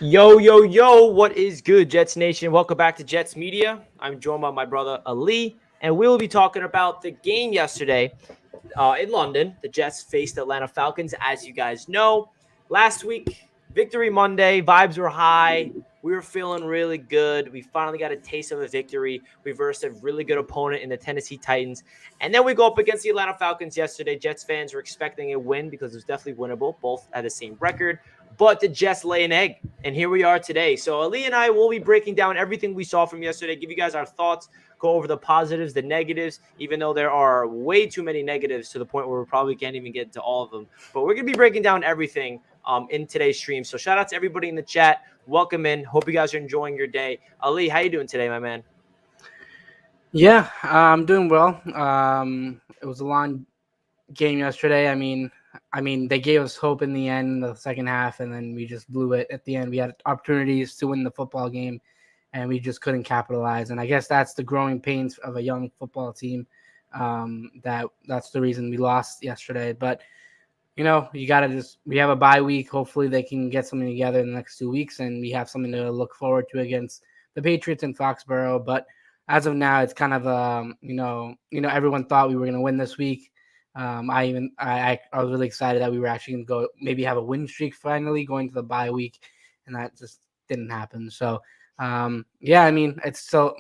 Yo, yo, yo, what is good, Jets Nation? Welcome back to Jets Media. I'm joined by my brother Ali, and we'll be talking about the game yesterday in London. The Jets faced Atlanta Falcons, as you guys know. Last week, Victory Monday, vibes were high. We were feeling really good. We finally got a taste of a victory. We versed a really good opponent in the Tennessee Titans. And then we go up against the Atlanta Falcons yesterday. Jets fans were expecting a win because it was definitely winnable. Both had the same record. But the Jets lay an egg. And here we are today. So Ali and I will be breaking down everything we saw from yesterday, give you guys our thoughts, go over the positives, the negatives, even though there are way too many negatives to the point where we probably can't even get to all of them. But we're going to be breaking down everything in today's stream. So shout out to everybody in the chat. Welcome in. Hope you guys are enjoying your day. Ali, how you doing today, my man? Yeah, I'm doing well. It was a long game yesterday. They gave us hope in the end, the second half, and then we just blew it at the end. We had opportunities to win the football game, and we just couldn't capitalize. And I guess that's the growing pains of a young football team. That's the reason we lost yesterday. But you we have a bye week. Hopefully, they can get something together in the next 2 weeks, and we have something to look forward to against the Patriots in Foxborough. But as of now, it's kind of everyone thought we were going to win this week. I was really excited that we were actually going to go maybe have a win streak finally going to the bye week, and that just didn't happen. So it's still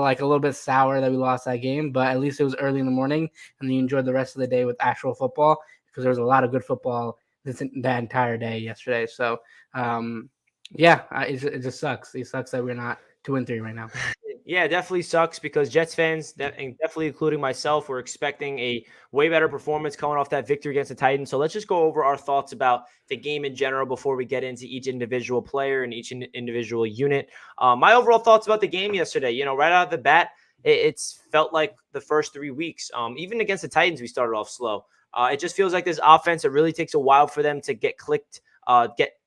like a little bit sour that we lost that game, but at least it was early in the morning, and you enjoyed the rest of the day with actual football because there was a lot of good football that entire day yesterday. So it just sucks. It sucks that we're not 2-3 right now. Yeah, it definitely sucks because Jets fans, and definitely including myself, were expecting a way better performance coming off that victory against the Titans. So let's just go over our thoughts about the game in general before we get into each individual player and each individual unit. My overall thoughts about the game yesterday, right out of the bat, it's felt like the first 3 weeks. Even against the Titans, we started off slow. It just feels like this offense, it really takes a while for them to get clicked.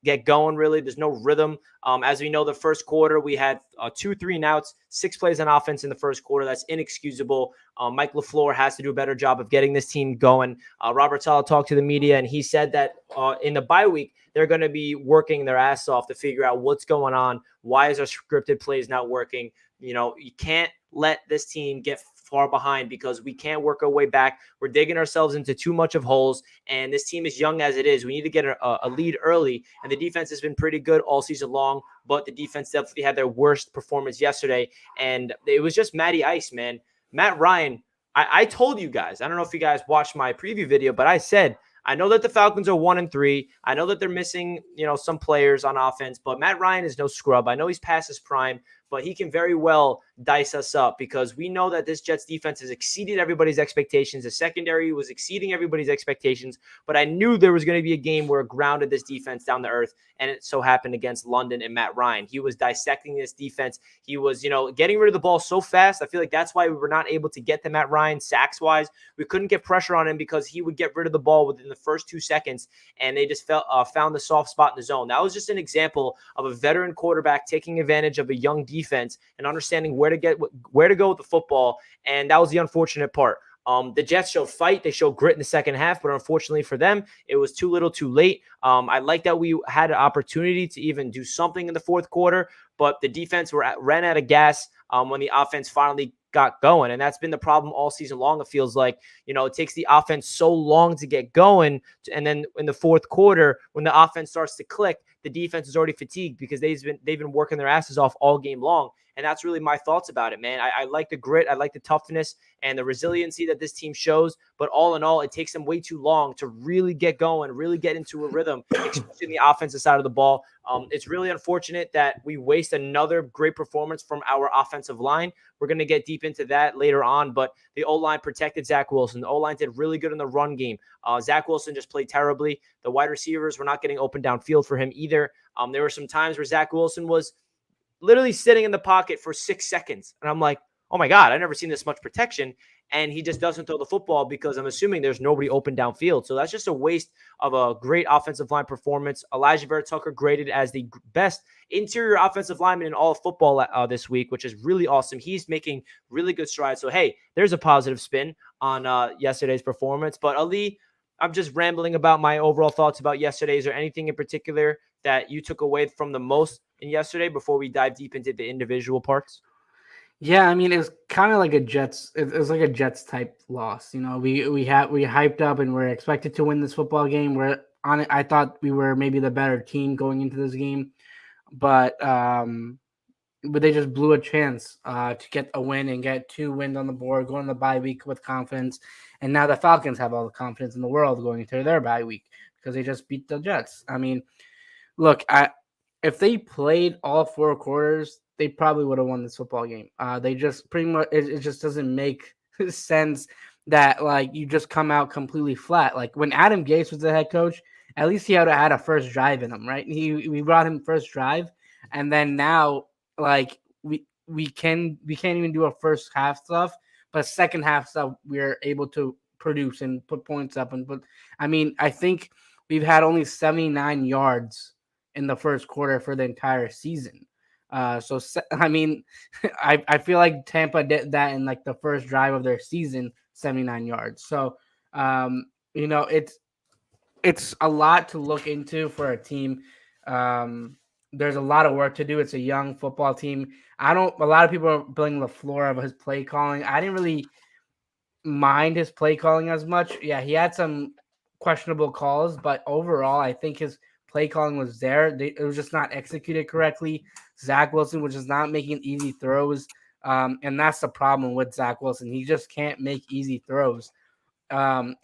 Get going, really. There's no rhythm. As we know, the first quarter, we had 2 3-and-outs, 6 plays on offense in the first quarter. That's inexcusable. Mike LaFleur has to do a better job of getting this team going. Robert Saleh talked to the media, and he said that in the bye week, they're going to be working their ass off to figure out what's going on. Why is our scripted plays not working? You can't let this team get far behind because we can't work our way back. We're digging ourselves into too much of holes, and this team is young as it is. We need to get a lead early, and the defense has been pretty good all season long, but the defense definitely had their worst performance yesterday, and it was just Matty Ice, man. Matt Ryan, I told you guys, I don't know if you guys watched my preview video, but I said, I know that the Falcons are 1-3. I know that they're missing, some players on offense, but Matt Ryan is no scrub. I know he's past his prime, but he can very well dice us up because we know that this Jets defense has exceeded everybody's expectations. The secondary was exceeding everybody's expectations, but I knew there was going to be a game where it grounded this defense down to earth, and it so happened against London and Matt Ryan. He was dissecting this defense. He was, getting rid of the ball so fast. I feel like that's why we were not able to get to Matt Ryan sacks-wise. We couldn't get pressure on him because he would get rid of the ball within the first 2 seconds, and they just found the soft spot in the zone. That was just an example of a veteran quarterback taking advantage of a young defense and understanding where to go with the football, and that was the unfortunate part. The Jets showed fight. They showed grit in the second half, but unfortunately for them, it was too little too late. I like that we had an opportunity to even do something in the fourth quarter, but the defense ran out of gas when the offense finally got going. And that's been the problem all season long. It feels like, it takes the offense so long to get going. And then in the fourth quarter, when the offense starts to click, the defense is already fatigued because they've been working their asses off all game long. And that's really my thoughts about it, man. I like the grit. I like the toughness and the resiliency that this team shows. But all in all, it takes them way too long to really get going, really get into a rhythm, especially in the offensive side of the ball. It's really unfortunate that we waste another great performance from our offensive line. We're going to get deep into that later on, but the O-line protected Zach Wilson. The O-line did really good in the run game. Zach Wilson just played terribly. The wide receivers were not getting open downfield for him either. There were some times where Zach Wilson was literally sitting in the pocket for 6 seconds. And I'm like, oh my God, I've never seen this much protection. And he just doesn't throw the football because I'm assuming there's nobody open downfield. So that's just a waste of a great offensive line performance. Elijah Vera-Tucker graded as the best interior offensive lineman in all of football this week, which is really awesome. He's making really good strides. So, hey, there's a positive spin on yesterday's performance. But Ali, I'm just rambling about my overall thoughts about yesterday. Is there anything in particular that you took away from the most in yesterday before we dive deep into the individual parts? Yeah, I mean, it was kind of like a Jets. It was like a Jets type loss. You know, we hyped up and we're expected to win this football game. We're on it. I thought we were maybe the better team going into this game, but they just blew a chance to get a win and get 2 wins on the board, go on the bye week with confidence. And now the Falcons have all the confidence in the world going into their bye week because they just beat the Jets. I mean, look, if they played all 4 quarters, they probably would have won this football game. They just pretty much it just doesn't make sense that like you just come out completely flat. Like when Adam Gase was the head coach, at least he had a first drive in him, right? We brought him first drive, and then now like we can't even do a first half stuff, but second half stuff we're able to produce and put points up and put. I mean, I think we've had only 79 yards in the first quarter for the entire season. I mean, I feel like Tampa did that in like the first drive of their season, 79 yards. So, you know, it's a lot to look into for a team. There's a lot of work to do. It's a young football team. A lot of people are blaming LaFleur of his play calling. I didn't really mind his play calling as much. Yeah, he had some questionable calls, but overall, I think his play calling was there. It was just not executed correctly. Zach Wilson was just not making easy throws. And that's the problem with Zach Wilson. He just can't make easy throws. And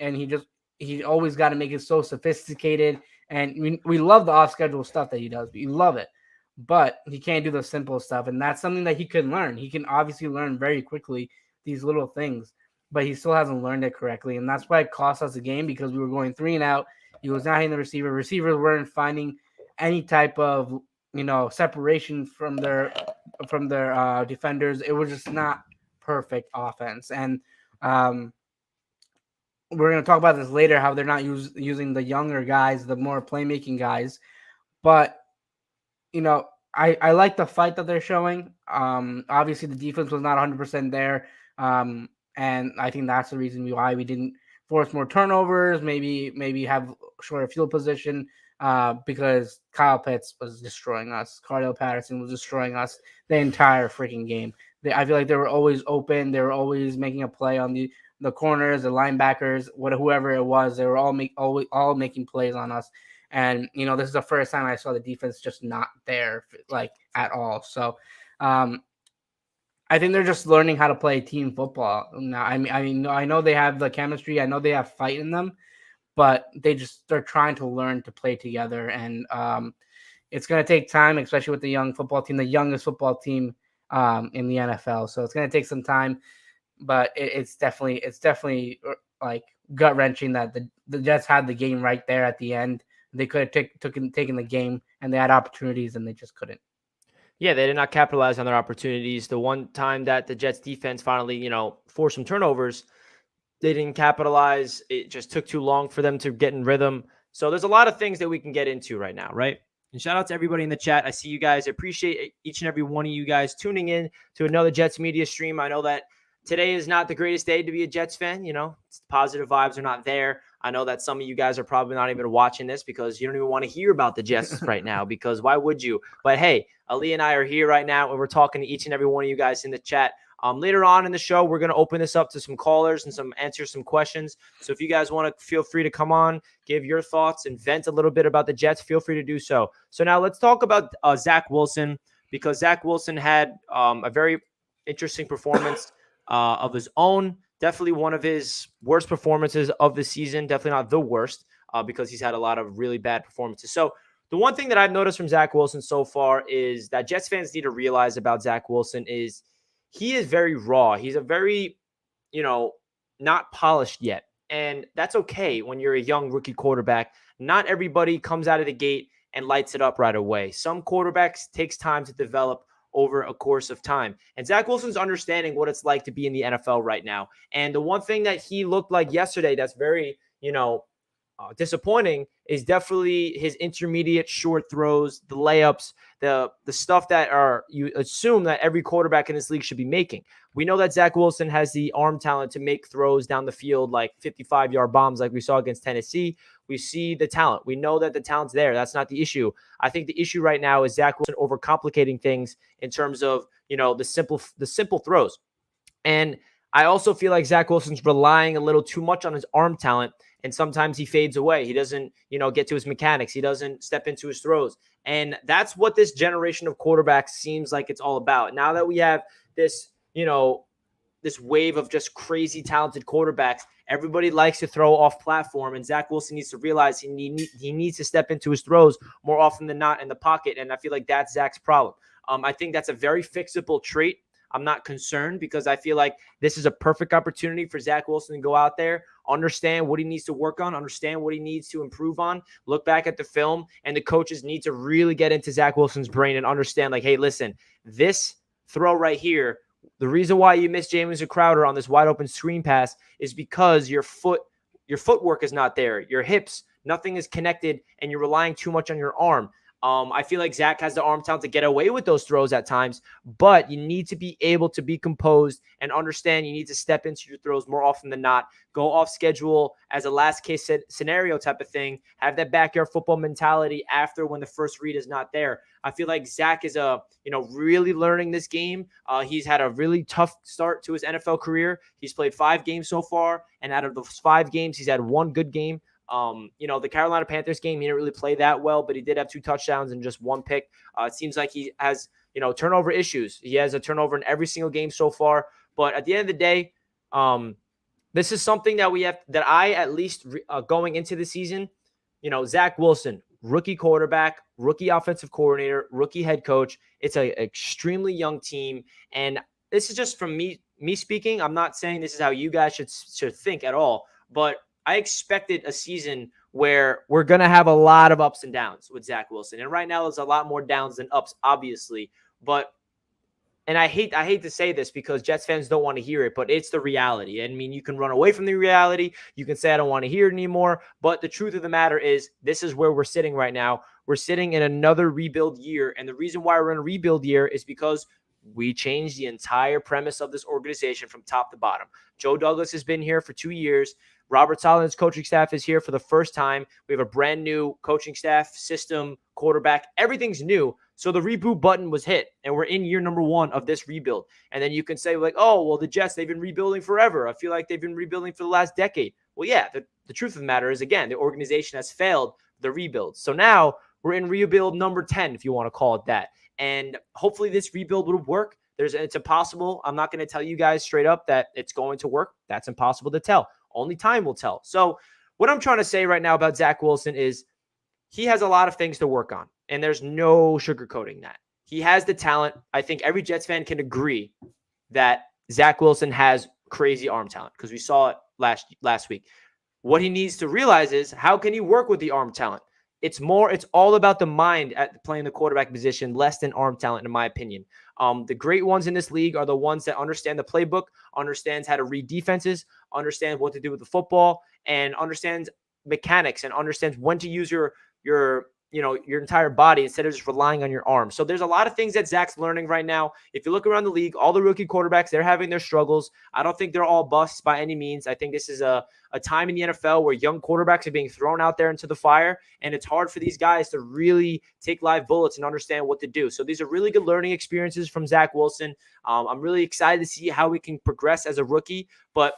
he always got to make it so sophisticated. And we love the off schedule stuff that he does. We love it, but he can't do the simple stuff. And that's something that he can learn. He can obviously learn very quickly these little things, but he still hasn't learned it correctly. And that's why it cost us a game because we were going 3-and-out. He was not hitting the receiver. Receivers weren't finding any type of, separation from their defenders. It was just not perfect offense. And we're going to talk about this later, how they're not using the younger guys, the more playmaking guys. But, I like the fight that they're showing. Obviously, the defense was not 100% there. And I think that's the reason why we didn't force more turnovers, maybe have shorter field position, because Kyle Pitts was destroying us. Cardell Patterson was destroying us the entire freaking game. I feel like they were always open. They were always making a play on the corners, the linebackers, whoever it was. They were all making plays on us. And, this is the first time I saw the defense just not there, like, at all. So, I think they're just learning how to play team football now. I mean, I know they have the chemistry. I know they have fight in them, but they're trying to learn to play together. And it's going to take time, especially with the young football team, the youngest football team in the NFL. So it's going to take some time, but it's definitely like gut wrenching that the Jets had the game right there at the end. They could have taken the game, and they had opportunities, and they just couldn't. Yeah, they did not capitalize on their opportunities. The one time that the Jets defense finally, forced some turnovers, they didn't capitalize. It just took too long for them to get in rhythm. So there's a lot of things that we can get into right now, right? And shout out to everybody in the chat. I see you guys. I appreciate each and every one of you guys tuning in to another Jets media stream. I know that today is not the greatest day to be a Jets fan. Positive vibes are not there. I know that some of you guys are probably not even watching this because you don't even want to hear about the Jets right now, because why would you? But hey, Ali and I are here right now, and we're talking to each and every one of you guys in the chat. Later on in the show, we're going to open this up to some callers and answer some questions. So if you guys want to, feel free to come on, give your thoughts, and vent a little bit about the Jets, feel free to do so. So now let's talk about Zach Wilson, because Zach Wilson had a very interesting performance of his own. Definitely one of his worst performances of the season. Definitely not the worst, because he's had a lot of really bad performances. So the one thing that I've noticed from Zach Wilson so far is that Jets fans need to realize about Zach Wilson is he is very raw. He's a very, not polished yet. And that's okay when you're a young rookie quarterback. Not everybody comes out of the gate and lights it up right away. Some quarterbacks takes time to develop over a course of time. And Zach Wilson's understanding what it's like to be in the NFL right now. And the one thing that he looked like yesterday that's very, disappointing is definitely his intermediate short throws, the layups, the stuff that are you assume that every quarterback in this league should be making. We know that Zach Wilson has the arm talent to make throws down the field like 55-yard bombs like we saw against Tennessee. We see the talent. We know that the talent's there. That's not the issue. I think the issue right now is Zach Wilson overcomplicating things in terms of, the simple throws. And I also feel like Zach Wilson's relying a little too much on his arm talent, and sometimes he fades away. He doesn't, get to his mechanics. He doesn't step into his throws. And that's what this generation of quarterbacks seems like it's all about. Now that we have this, this wave of just crazy talented quarterbacks, everybody likes to throw off platform, and Zach Wilson needs to realize he needs to step into his throws more often than not in the pocket, and I feel like that's Zach's problem. I think that's a very fixable trait. I'm not concerned because I feel like this is a perfect opportunity for Zach Wilson to go out there, understand what he needs to work on, understand what he needs to improve on, look back at the film, and the coaches need to really get into Zach Wilson's brain and understand, like, hey, listen, this throw right here, the reason why you missed Jamison Crowder on this wide open screen pass is because your footwork is not there, your hips, nothing is connected, and you're relying too much on your arm. I feel like Zach has the arm talent to get away with those throws at times, but you need to be able to be composed and understand you need to step into your throws more often than not. Go off schedule as a last case scenario type of thing. Have that backyard football mentality after when the first read is not there. I feel like Zach is really learning this game. He's had a really tough start to his NFL career. He's played 5 games so far, and out of those 5 games, he's had 1 good game. The Carolina Panthers game, he didn't really play that well, but he did have 2 touchdowns and just 1 pick. It seems like he has, turnover issues. He has a turnover in every single game so far. But at the end of the day, this is something that I at least going into the season, Zach Wilson, rookie quarterback, rookie offensive coordinator, rookie head coach. It's an extremely young team. And this is just from me speaking. I'm not saying this is how you guys should think at all, but I expected a season where we're going to have a lot of ups and downs with Zach Wilson. And right now there's a lot more downs than ups, obviously. And I hate to say this because Jets fans don't want to hear it, but it's the reality. I mean, you can run away from the reality. You can say, I don't want to hear it anymore. But the truth of the matter is this is where we're sitting right now. We're sitting in another rebuild year. And the reason why we're in a rebuild year is because we changed the entire premise of this organization from top to bottom. Joe Douglas has been here for 2 years. Robert Sala's coaching staff is here for the first time. We have a brand new coaching staff, system, quarterback. Everything's new. So the reboot button was hit, and we're in year number 1 of this rebuild. And then you can say, like, oh, well, the Jets, they've been rebuilding forever. I feel like they've been rebuilding for the last decade. Well, yeah, the truth of the matter is, again, the organization has failed the rebuild. So now we're in rebuild number 10, if you want to call it that. And hopefully this rebuild will work. It's impossible. I'm not going to tell you guys straight up that it's going to work. That's impossible to tell. Only time will tell. So what I'm trying to say right now about Zach Wilson is he has a lot of things to work on, and there's no sugarcoating that. He has the talent. I think every Jets fan can agree that Zach Wilson has crazy arm talent because we saw it last week. What he needs to realize is how can he work with the arm talent? It's all about the mind at playing the quarterback position, less than arm talent, in my opinion. The great ones in this league are the ones that understand the playbook, understands how to read defenses, understands what to do with the football, and understands mechanics and understands when to use your entire body instead of just relying on your arm. So there's a lot of things that Zach's learning right now. If you look around the league, all the rookie quarterbacks, they're having their struggles. I don't think they're all busts by any means. I think this is a time in the NFL where young quarterbacks are being thrown out there into the fire, and it's hard for these guys to really take live bullets and understand what to do. So these are really good learning experiences from Zach Wilson. I'm really excited to see how he can progress as a rookie, but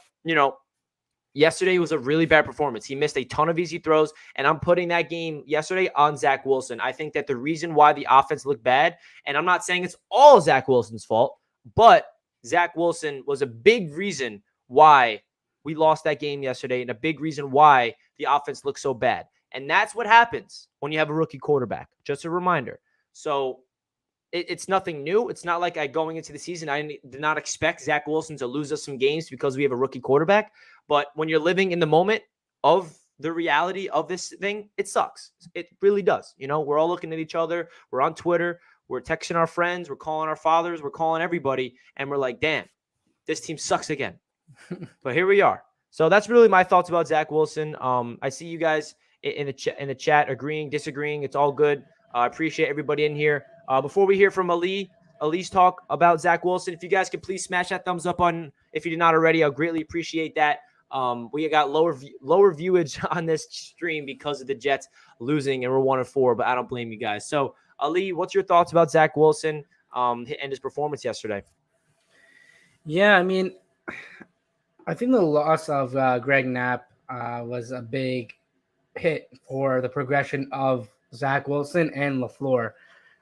yesterday was a really bad performance. He missed a ton of easy throws, and I'm putting that game yesterday on Zach Wilson. I think that the reason why the offense looked bad, and I'm not saying it's all Zach Wilson's fault, but Zach Wilson was a big reason why we lost that game yesterday and a big reason why the offense looked so bad. And that's what happens when you have a rookie quarterback. Just a reminder. So it's nothing new. It's not like going into the season, I did not expect Zach Wilson to lose us some games because we have a rookie quarterback. But when you're living in the moment of the reality of this thing, it sucks. It really does. We're all looking at each other. We're on Twitter. We're texting our friends. We're calling our fathers. We're calling everybody. And we're like, damn, this team sucks again. But here we are. So that's really my thoughts about Zach Wilson. I see you guys in the chat agreeing, disagreeing. It's all good. I appreciate everybody in here. Before we hear from Ali's talk about Zach Wilson, if you guys could please smash that thumbs up on if you did not already, I'll greatly appreciate that. We got lower viewage on this stream because of the Jets losing, and we're 1-4. But I don't blame you guys. So Ali, what's your thoughts about Zach Wilson and his performance yesterday? Yeah, I mean, I think the loss of Greg Knapp was a big hit for the progression of Zach Wilson and LaFleur.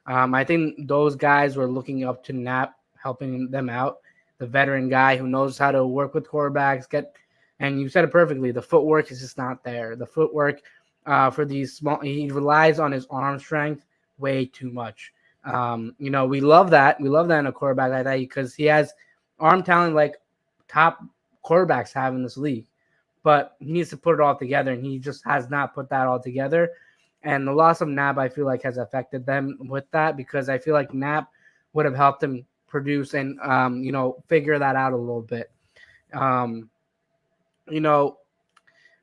I think those guys were looking up to Knapp, helping them out. The veteran guy who knows how to work with quarterbacks, and you said it perfectly. The footwork is just not there. The footwork for these small, he relies on his arm strength way too much. We love that. We love that in a quarterback like that because he has arm talent like top quarterbacks have in this league, but he needs to put it all together, and he just has not put that all together. And the loss of Knapp, I feel like, has affected them with that because I feel like Knapp would have helped him produce and figure that out a little bit.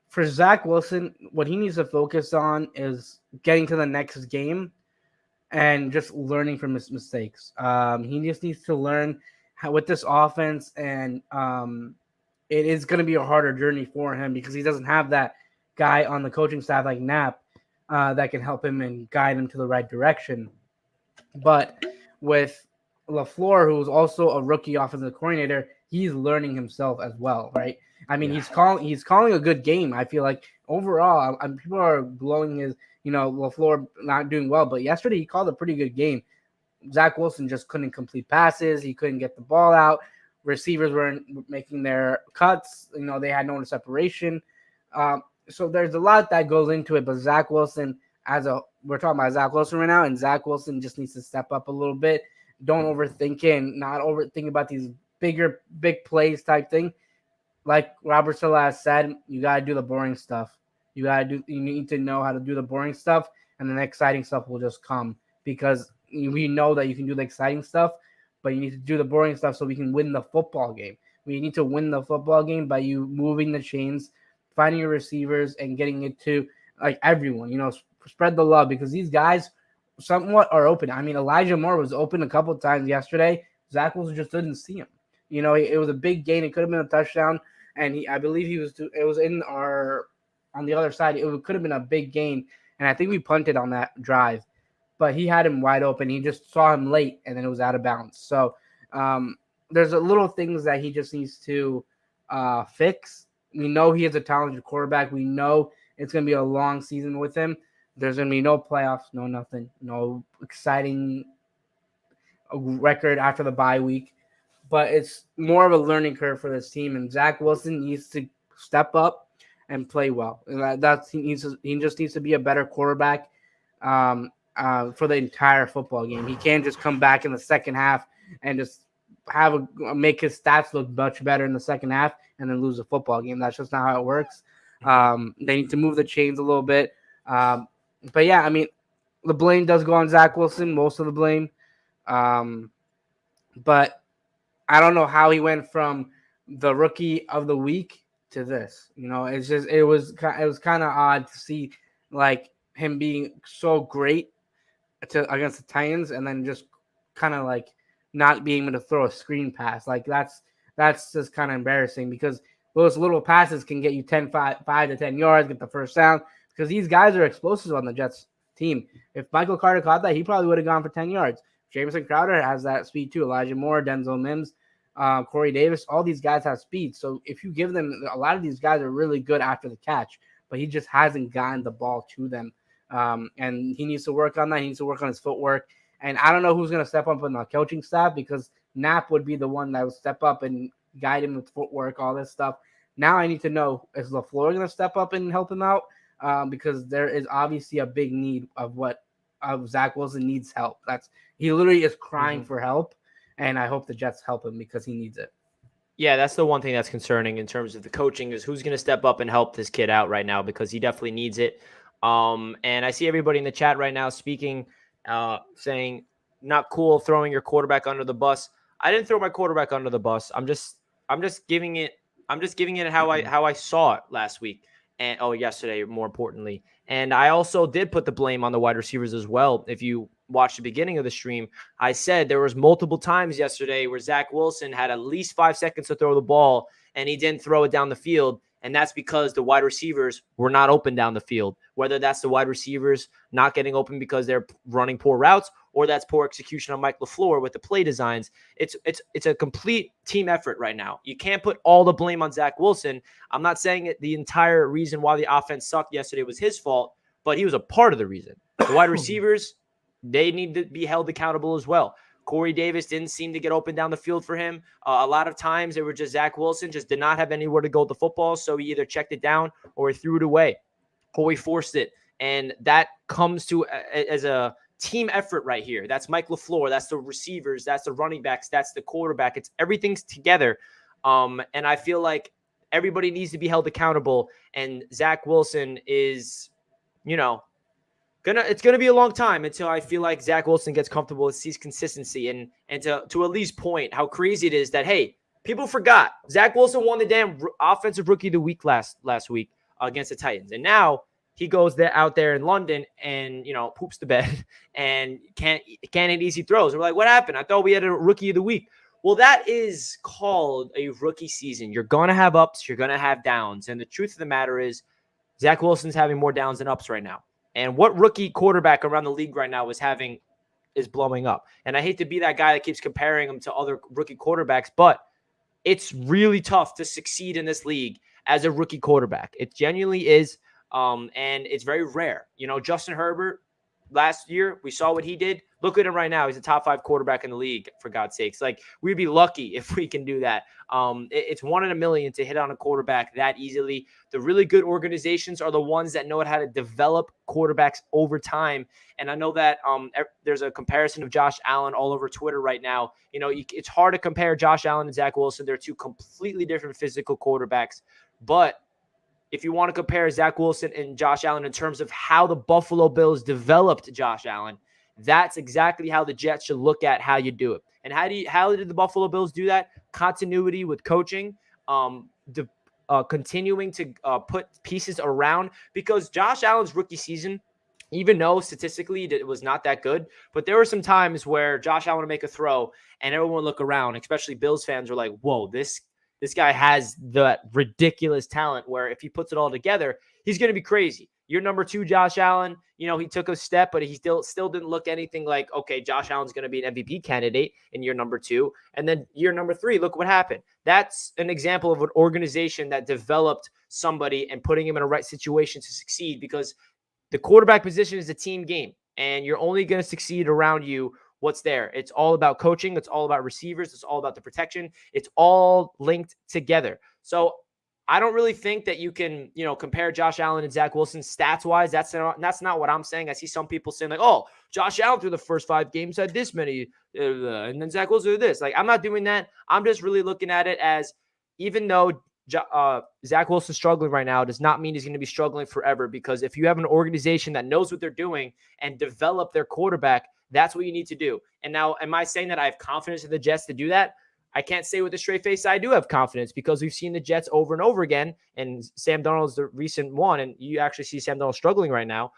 For Zach Wilson, what he needs to focus on is getting to the next game and just learning from his mistakes. He just needs to learn how, with this offense, and it is going to be a harder journey for him because he doesn't have that guy on the coaching staff like Knapp that can help him and guide him to the right direction. But with LaFleur, who's also a rookie offensive coordinator, he's learning himself as well, right? I mean, he's calling a good game. I feel like overall, people are blowing his, LaFleur not doing well, but yesterday he called a pretty good game. Zach Wilson just couldn't complete passes. He couldn't get the ball out. Receivers weren't making their cuts. They had no separation. So there's a lot that goes into it. But Zach Wilson, we're talking about Zach Wilson right now, and Zach Wilson just needs to step up a little bit. Don't overthink it, and not overthink about these big plays type thing. Like Robert Salah said, you got to do the boring stuff. You need to know how to do the boring stuff, and then the exciting stuff will just come because we know that you can do the exciting stuff, but you need to do the boring stuff so we can win the football game. We need to win the football game by you moving the chains, finding your receivers, and getting it to like everyone. Spread the love because these guys somewhat are open. I mean, Elijah Moore was open a couple of times yesterday. Zach Wilson just didn't see him. It was a big gain. It could have been a touchdown, and I believe it was in on the other side. It could have been a big gain, and I think we punted on that drive. But he had him wide open. He just saw him late, and then it was out of bounds. So there's a little things that he just needs to fix. We know he is a talented quarterback. We know it's going to be a long season with him. There's going to be no playoffs, no nothing, no exciting record after the bye week. But it's more of a learning curve for this team, and Zach Wilson needs to step up and play well. And he just needs to be a better quarterback. For the entire football game. He can't just come back in the second half and just make his stats look much better in the second half and then lose the football game. That's just not how it works. They need to move the chains a little bit. But yeah, I mean, the blame does go on Zach Wilson, most of the blame. But I don't know how he went from the rookie of the week to this. It was kind of odd to see like him being so great against the Titans and then just kind of like not being able to throw a screen pass. Like that's just kind of embarrassing because those little passes can get you 5 to 10 yards, get the first down because these guys are explosive on the Jets team. If Michael Carter caught that, he probably would have gone for 10 yards. Jamison Crowder has that speed too. Elijah Moore, Denzel Mims, Corey Davis, all these guys have speed. So if you give them, a lot of these guys are really good after the catch, but he just hasn't gotten the ball to them. And he needs to work on that. He needs to work on his footwork. And I don't know who's going to step up in the coaching staff because Knapp would be the one that would step up and guide him with footwork, all this stuff. Now I need to know, is LaFleur going to step up and help him out? Because there is obviously a big need of Zach Wilson needs help. He literally is crying for help. And I hope the Jets help him because he needs it. Yeah, that's the one thing that's concerning in terms of the coaching is who's going to step up and help this kid out right now because he definitely needs it. And I see everybody in the chat right now speaking, saying not cool throwing your quarterback under the bus. I didn't throw my quarterback under the bus. I'm just giving it I'm just giving it how I saw it last week and yesterday, more importantly. And I also did put the blame on the wide receivers as well. If you watched the beginning of the stream, I said there was multiple times yesterday where Zach Wilson had at least 5 seconds to throw the ball and he didn't throw it down the field. And that's because the wide receivers were not open down the field, whether that's the wide receivers not getting open because they're running poor routes or that's poor execution on Mike LaFleur with the play designs. It's a complete team effort right now. You can't put all the blame on Zach Wilson. I'm not saying the entire reason why the offense sucked yesterday was his fault, but he was a part of the reason. The wide receivers, they need to be held accountable as well. Corey Davis didn't seem to get open down the field for him. A lot of times it was just Zach Wilson just did not have anywhere to go with the football, so he either checked it down or he threw it away or he forced it. And that comes to as a team effort right here. That's Mike LaFleur. That's the receivers. That's the running backs. That's the quarterback. It's everything's together. And I feel like everybody needs to be held accountable. And Zach Wilson is, it's gonna be a long time until I feel like Zach Wilson gets comfortable and sees consistency and to at least point how crazy it is that, hey, people forgot Zach Wilson won the damn offensive rookie of the week last week against the Titans, and now he goes out there in London and poops the bed and can't hit easy throws. And we're like, what happened? I thought we had a rookie of the week. Well, that is called a rookie season. You're gonna have ups, you're gonna have downs, and the truth of the matter is, Zach Wilson's having more downs than ups right now. And what rookie quarterback around the league right now is blowing up. And I hate to be that guy that keeps comparing him to other rookie quarterbacks, but it's really tough to succeed in this league as a rookie quarterback. It genuinely is, and it's very rare. Justin Herbert, last year, we saw what he did. Look at him right now. He's a top 5 quarterback in the league, for God's sakes. Like, we'd be lucky if we can do that. It's 1 in a million to hit on a quarterback that easily. The really good organizations are the ones that know how to develop quarterbacks over time. And I know that there's a comparison of Josh Allen all over Twitter right now. It's hard to compare Josh Allen and Zach Wilson. They're two completely different physical quarterbacks. But if you want to compare Zach Wilson and Josh Allen in terms of how the Buffalo Bills developed Josh Allen, that's exactly how the Jets should look at how you do it. And how did the Buffalo Bills do that? Continuity with coaching, continuing to put pieces around, because Josh Allen's rookie season, even though statistically it was not that good, but there were some times where Josh Allen would make a throw and everyone would look around, especially Bills fans were like, whoa, this guy has the ridiculous talent where if he puts it all together, he's going to be crazy. Your number 2, Josh Allen, he took a step, but he still didn't look anything like, okay, Josh Allen's going to be an MVP candidate in year number 2. And then year number 3, look what happened. That's an example of an organization that developed somebody and putting him in a right situation to succeed, because the quarterback position is a team game and you're only going to succeed around you what's there. It's all about coaching. It's all about receivers. It's all about the protection. It's all linked together. So I don't really think that you can, compare Josh Allen and Zach Wilson stats wise. That's not what I'm saying. I see some people saying like, oh, Josh Allen through the first 5 games had this many, and then Zach Wilson did this. Like, I'm not doing that. I'm just really looking at it as, even though Zach Wilson's struggling right now, does not mean he's going to be struggling forever, because if you have an organization that knows what they're doing and develop their quarterback, that's what you need to do. And now, am I saying that I have confidence in the Jets to do that? I can't say with a straight face I do have confidence, because we've seen the Jets over and over again, and Sam Darnold's the recent one, and you actually see Sam Darnold struggling right now.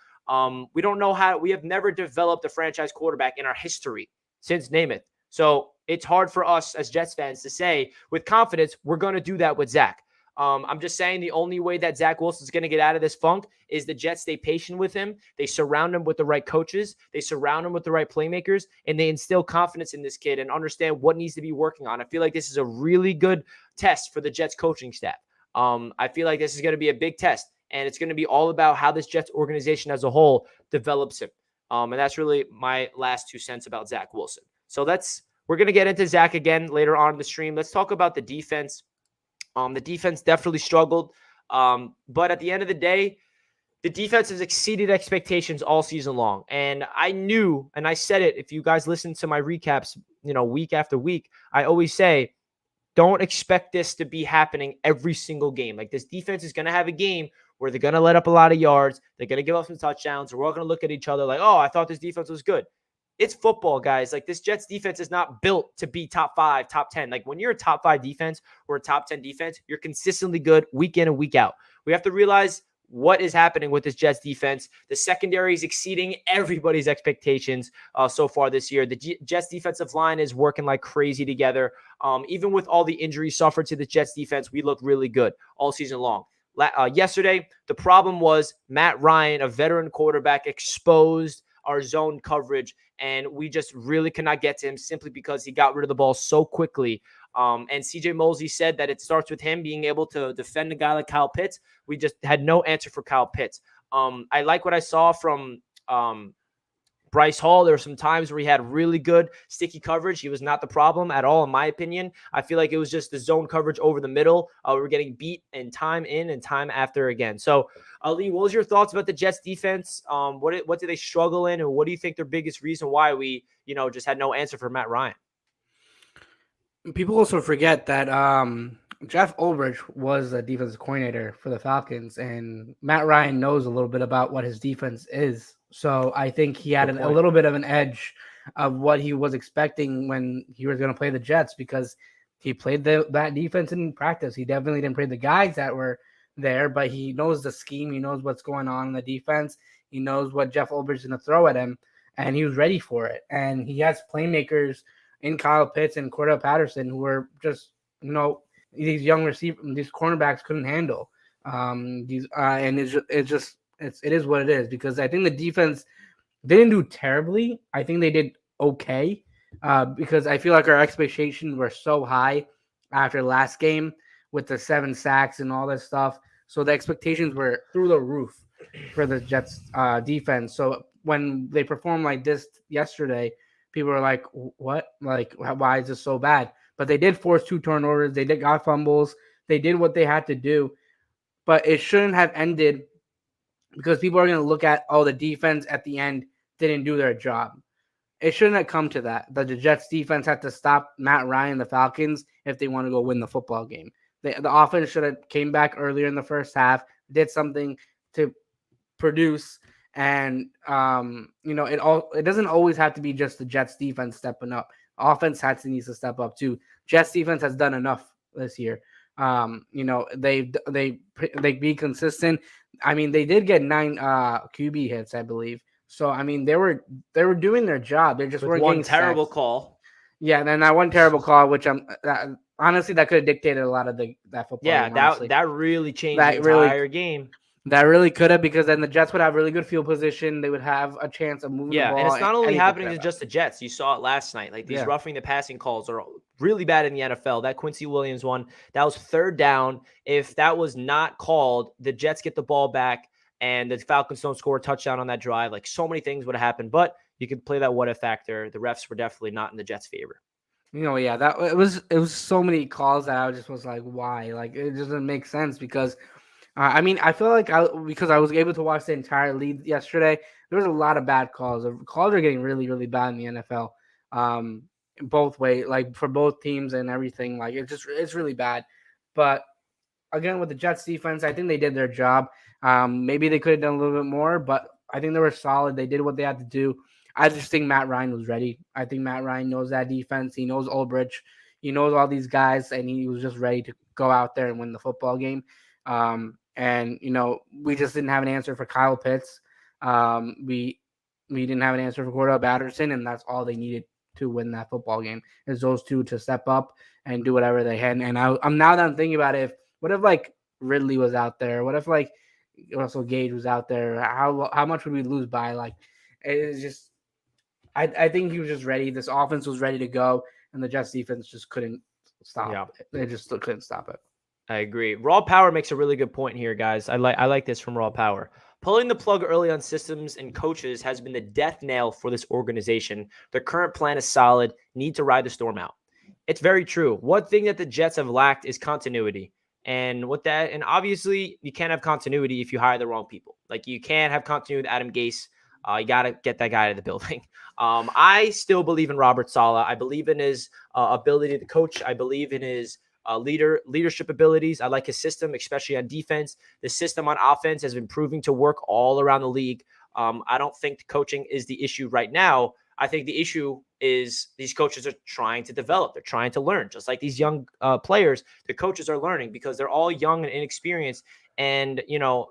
We don't know how. We have never developed a franchise quarterback in our history since Namath. So it's hard for us as Jets fans to say with confidence we're going to do that with Zach. I'm just saying the only way that Zach Wilson's going to get out of this funk is the Jets stay patient with him. They surround him with the right coaches. They surround him with the right playmakers, and they instill confidence in this kid and understand what needs to be working on. I feel like this is a really good test for the Jets coaching staff. I feel like this is going to be a big test, and it's going to be all about how this Jets organization as a whole develops him. And that's really my last 2 cents about Zach Wilson. So we're going to get into Zach again later on in the stream. Let's talk about the defense. The defense definitely struggled. But at the end of the day, the defense has exceeded expectations all season long. And I knew, and I said it, if you guys listen to my recaps, week after week, I always say, don't expect this to be happening every single game. Like, this defense is going to have a game where they're going to let up a lot of yards. They're going to give up some touchdowns. And we're all going to look at each other like, oh, I thought this defense was good. it's football, guys. Like, this Jets defense is not built to be top 5, top 10. Like, when you're a top 5 defense or a top 10 defense, you're consistently good week in and week out. We have to realize what is happening with this Jets defense. The secondary is exceeding everybody's expectations so far this year. The Jets defensive line is working like crazy together. Even with all the injuries suffered to the Jets defense, we look really good all season long. Yesterday, the problem was Matt Ryan, a veteran quarterback, exposed our zone coverage, and we just really could not get to him simply because he got rid of the ball so quickly. And CJ Mosley said that it starts with him being able to defend a guy like Kyle Pitts. We just had no answer for Kyle Pitts. I like what I saw from Bryce Hall. There were some times where he had really good sticky coverage. He was not the problem at all, in my opinion. I feel like it was just the zone coverage over the middle. We were getting beat in and time after again. So, Ali, what was your thoughts about the Jets defense? What do they struggle in, and what do you think their biggest reason why we, just had no answer for Matt Ryan? People also forget that Jeff Ulbrich was a defensive coordinator for the Falcons, and Matt Ryan knows a little bit about what his defense is. So I think he had a little bit of an edge of what he was expecting when he was going to play the Jets, because he played that defense in practice. He definitely didn't play the guys that were there, but he knows the scheme. He knows what's going on in the defense. He knows what Jeff Ulbrich is going to throw at him, and he was ready for it. And he has playmakers in Kyle Pitts and Cordell Patterson who were just, these young receivers, these cornerbacks couldn't handle. And it is what it is, because I think the defense didn't do terribly. I think they did okay, because I feel like our expectations were so high after last game with the 7 sacks and all this stuff. So the expectations were through the roof for the Jets defense. So when they performed like this yesterday, people were like, what? Like, why is this so bad? But they did force 2 turnovers. They got fumbles. They did what they had to do. But it shouldn't have ended, because people are going to look at, the defense at the end didn't do their job. It shouldn't have come to that. The Jets defense had to stop Matt Ryan, the Falcons, if they want to go win the football game. The offense should have came back earlier in the first half, did something to produce. And, it doesn't always have to be just the Jets defense stepping up. Offense needs to step up too. Jets defense has done enough this year. They be consistent. I mean, they did get 9 QB hits, I believe. So, I mean, they were doing their job. They just weren't one getting terrible sacks. call. Yeah, and then that one terrible call, which honestly, that could have dictated a lot of that football. Yeah, game, that really changed the entire game. That really could have, because then the Jets would have really good field position. They would have a chance of moving the ball. And it's not only happening to just the Jets. You saw it last night. Like, these roughing the passing calls are really bad in the NFL. That Quincy Williams one, that was 3rd down. If that was not called, the Jets get the ball back and the Falcons don't score a touchdown on that drive. Like, so many things would have happened, but you could play that what if factor. The refs were definitely not in the Jets' favor. That it was so many calls that I just was like, why? Like, it doesn't make sense, because I feel like because I was able to watch the entire league yesterday, there was a lot of bad calls. The calls are getting really, really bad in the NFL, both ways, like for both teams and everything. Like, it's really bad. But again, with the Jets defense, I think they did their job. Maybe they could have done a little bit more, but I think they were solid. They did what they had to do. I just think Matt Ryan was ready. I think Matt Ryan knows that defense. He knows Ulbrich. He knows all these guys, and he was just ready to go out there and win the football game. And we just didn't have an answer for Kyle Pitts. We didn't have an answer for Cordell Patterson, and that's all they needed to win that football game, is those 2 to step up and do whatever they had. And I'm now that I'm thinking about it, what if like Ridley was out there? What if like Russell Gage was out there? How much would we lose by? Like, it's just, I think he was just ready. This offense was ready to go, and the Jets defense just couldn't stop it. They just couldn't stop it. I agree. Raw Power makes a really good point here, guys. I like this from Raw Power. Pulling the plug early on systems and coaches has been the death nail for this organization. Their current plan is solid. Need to ride the storm out. It's very true. One thing that the Jets have lacked is continuity. And obviously you can't have continuity if you hire the wrong people. Like, you can't have continuity with Adam Gase. You got to get that guy to the building. I still believe in Robert Saleh. I believe in his ability to coach. I believe in his leadership abilities. I like his system, especially on defense. The system on offense has been proving to work all around the league. I don't think the coaching is the issue right now. I think the issue is these coaches are trying to develop. They're trying to learn, just like these young players. The coaches are learning because they're all young and inexperienced. And,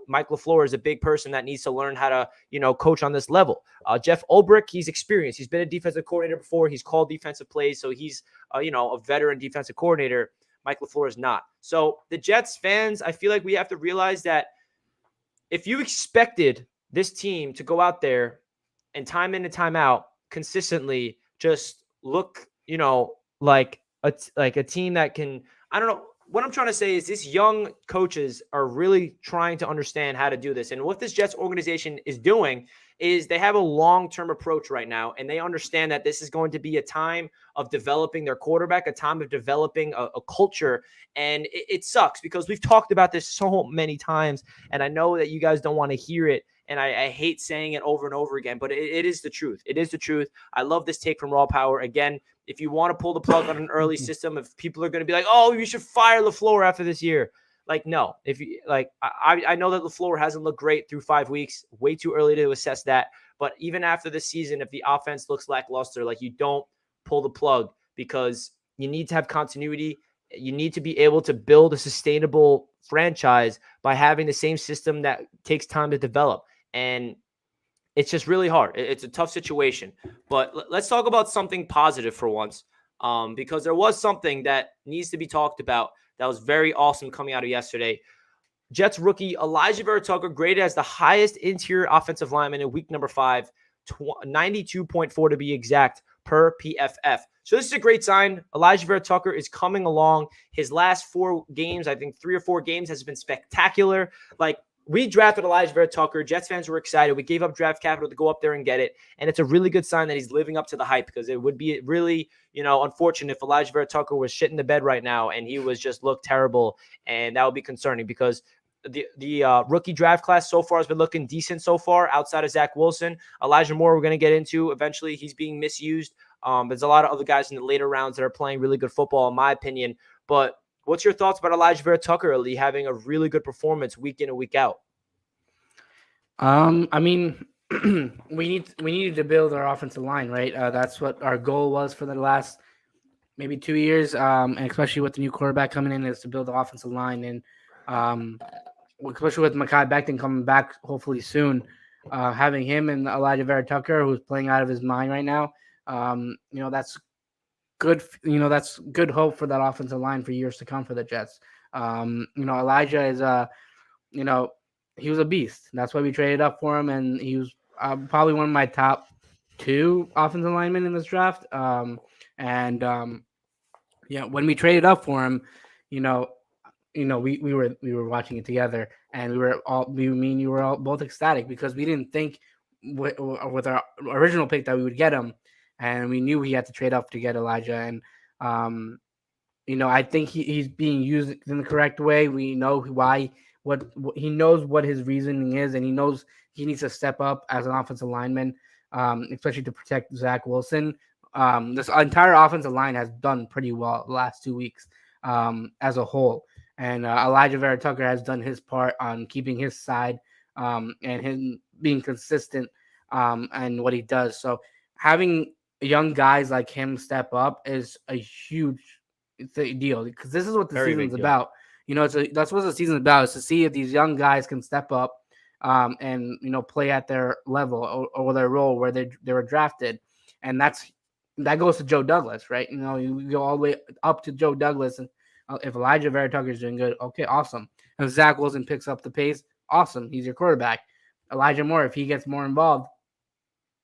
Mike LaFleur is a big person that needs to learn how to, coach on this level. Jeff Ulbrich, he's experienced. He's been a defensive coordinator before. He's called defensive plays. So he's, a veteran defensive coordinator. Mike LaFleur is not. So the Jets fans, I feel like we have to realize that if you expected this team to go out there and time in and time out consistently just look, like a team that can, I don't know. What I'm trying to say is these young coaches are really trying to understand how to do this. And what this Jets organization is doing is they have a long-term approach right now, and they understand that this is going to be a time of developing their quarterback, a time of developing a culture. And it sucks because we've talked about this so many times, and I know that you guys don't want to hear it. And I hate saying it over and over again, but it is the truth. It is the truth. I love this take from Raw Power. Again, if you want to pull the plug on an early system, if people are going to be like, oh, you should fire LaFleur after this year. Like, no. If you like, I know that LaFleur hasn't looked great through 5 weeks. Way too early to assess that. But even after the season, if the offense looks lackluster, like, you don't pull the plug because you need to have continuity. You need to be able to build a sustainable franchise by having the same system that takes time to develop. And it's just really hard. It's a tough situation. But let's talk about something positive for once, because there was something that needs to be talked about that was very awesome coming out of yesterday. Jets rookie Elijah Vera-Tucker graded as the highest interior offensive lineman in week number 5, 92.4 to be exact, per PFF. So this is a great sign. Elijah Vera-Tucker is coming along. His last 4 games, I think 3 or 4 games, has been spectacular. Like, we drafted Elijah Vera-Tucker. Jets fans were excited. We gave up draft capital to go up there and get it. And it's a really good sign that he's living up to the hype, because it would be really, unfortunate if Elijah Vera-Tucker was shit in the bed right now and he was just looked terrible. And that would be concerning, because the rookie draft class so far has been looking decent so far outside of Zach Wilson. Elijah Moore, we're going to get into eventually. He's being misused. There's a lot of other guys in the later rounds that are playing really good football, in my opinion. But what's your thoughts about Elijah Vera-Tucker, Ali, having a really good performance week in and week out? I mean, we needed to build our offensive line, right? That's what our goal was for the last maybe 2 years, and especially with the new quarterback coming in, is to build the offensive line. And especially with Mekhi Becton coming back hopefully soon, having him and Elijah Vera-Tucker, who's playing out of his mind right now, that's good. That's good hope for that offensive line for years to come for the Jets. Elijah is he was a beast. That's why we traded up for him, and he was probably one of my top 2 offensive linemen in this draft. When we traded up for him, we were watching it together, and you were all both ecstatic, because we didn't think with our original pick that we would get him, and we knew he had to trade up to get Elijah. And I think he's being used in the correct way. We know why. What he knows what his reasoning is, and he knows he needs to step up as an offensive lineman, especially to protect Zach Wilson. This entire offensive line has done pretty well the last 2 weeks as a whole. And Elijah Vera-Tucker has done his part on keeping his side, and him being consistent and what he does. So having young guys like him step up is a huge deal, because this is what the season's about. That's what the season's about, is to see if these young guys can step up and play at their level or their role where they were drafted. And that goes to Joe Douglas, right? You go all the way up to Joe Douglas, and if Elijah Vera-Tucker is doing good, okay, awesome. If Zach Wilson picks up the pace, awesome, he's your quarterback. Elijah Moore, if he gets more involved,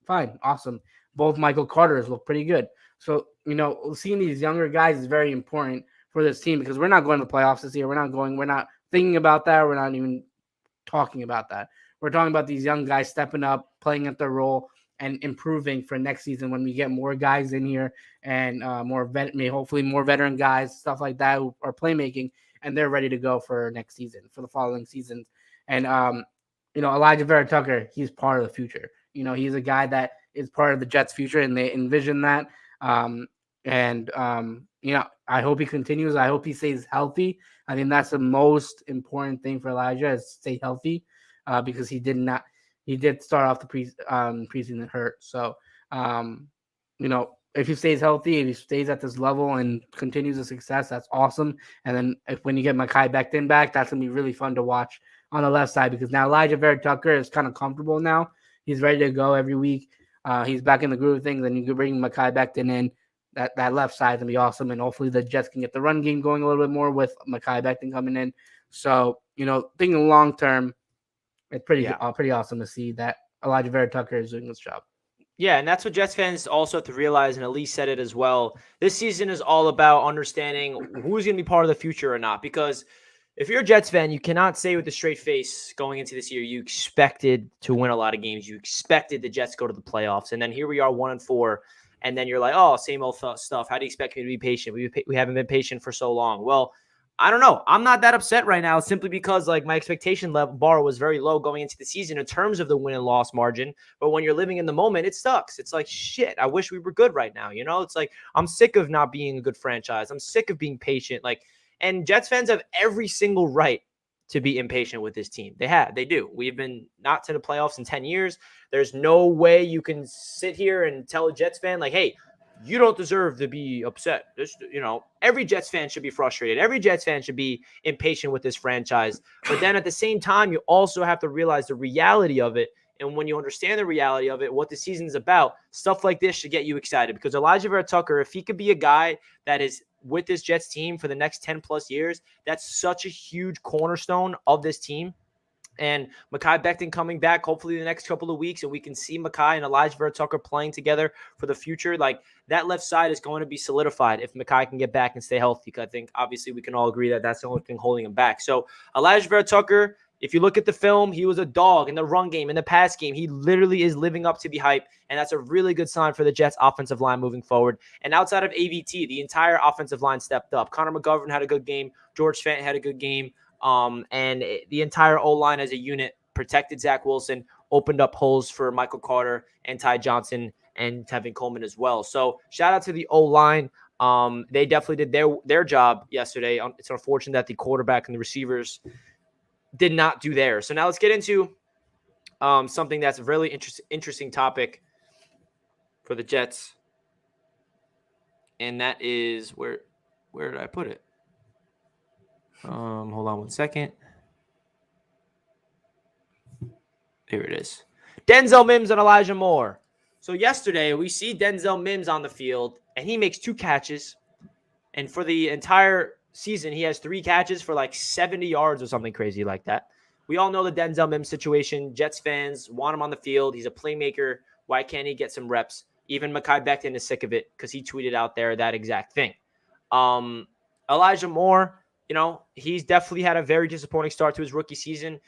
fine, awesome. Both Michael Carters look pretty good. So, seeing these younger guys is very important for this team, because we're not going to the playoffs this year. We're not thinking about that. We're not even talking about that. We're talking about these young guys stepping up, playing at their role, and improving for next season when we get more guys in here, and hopefully more veteran guys, stuff like that, who are playmaking, and they're ready to go for next season, for the following seasons. And Elijah Vera-Tucker, he's part of the future. He's a guy that is part of the Jets' future, and they envision that. I hope he continues. I hope he stays healthy. I think that's the most important thing for Elijah, is stay healthy, because he did start off the preseason hurt. So if he stays healthy, if he stays at this level and continues the success, that's awesome. And then when you get Mekhi Becton back, that's going to be really fun to watch on the left side, because now Elijah Vera-Tucker is kind of comfortable now. He's ready to go every week. He's back in the groove of things, and you can bring Mekhi Becton in. That left side is going to be awesome. And hopefully the Jets can get the run game going a little bit more with Mekhi Becton coming in. So, thinking long term, it's pretty awesome to see that Elijah Vera-Tucker is doing this job. Yeah, and that's what Jets fans also have to realize, and Elise said it as well. This season is all about understanding who's going to be part of the future or not, because if you're a Jets fan, you cannot say with a straight face going into this year you expected to win a lot of games. You expected the Jets to go to the playoffs, and then here we are 1-4, and then you're like, oh, same old stuff. How do you expect me to be patient? We haven't been patient for so long. Well, I don't know. I'm not that upset right now simply because my expectation level bar was very low going into the season in terms of the win and loss margin. But when you're living in the moment, it sucks. It's like, shit, I wish we were good right now. It's like, I'm sick of not being a good franchise. I'm sick of being patient. And Jets fans have every single right to be impatient with this team. They do. We've been not to the playoffs in 10 years. There's no way you can sit here and tell a Jets fan hey, you don't deserve to be upset. Every Jets fan should be frustrated. Every Jets fan should be impatient with this franchise. But then at the same time, you also have to realize the reality of it. And when you understand the reality of it, what the season is about, stuff like this should get you excited. Because Elijah Vera-Tucker, if he could be a guy that is with this Jets team for the next 10 plus years, that's such a huge cornerstone of this team. And Mekhi Becton coming back hopefully the next couple of weeks, and we can see Mekhi and Elijah Vera-Tucker playing together for the future. That left side is going to be solidified if Mekhi can get back and stay healthy. I think obviously we can all agree that that's the only thing holding him back. So Elijah Vera-Tucker, if you look at the film, he was a dog in the run game, in the pass game. He literally is living up to the hype, and that's a really good sign for the Jets offensive line moving forward. And outside of AVT, the entire offensive line stepped up. Connor McGovern had a good game. George Fant had a good game. And the entire O-line as a unit protected Zach Wilson, opened up holes for Michael Carter and Ty Johnson and Tevin Coleman as well. So shout out to the O-line. They definitely did their job yesterday. It's unfortunate that the quarterback and the receivers did not do theirs. So now let's get into something that's a really interesting topic for the Jets. And that is where did I put it? Hold on one second. Here it is. Denzel Mims and Elijah Moore. So yesterday we see Denzel Mims on the field, and he makes 2 catches. And for the entire season, he has 3 catches for 70 yards or something crazy like that. We all know the Denzel Mims situation. Jets fans want him on the field. He's a playmaker. Why can't he get some reps? Even Mekhi Becton is sick of it because he tweeted out there that exact thing. Elijah Moore, he's definitely had a very disappointing start to his rookie season.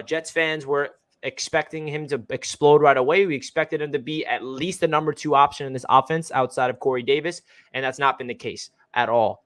Jets fans were expecting him to explode right away. We expected him to be at least the number 2 option in this offense outside of Corey Davis, and that's not been the case at all.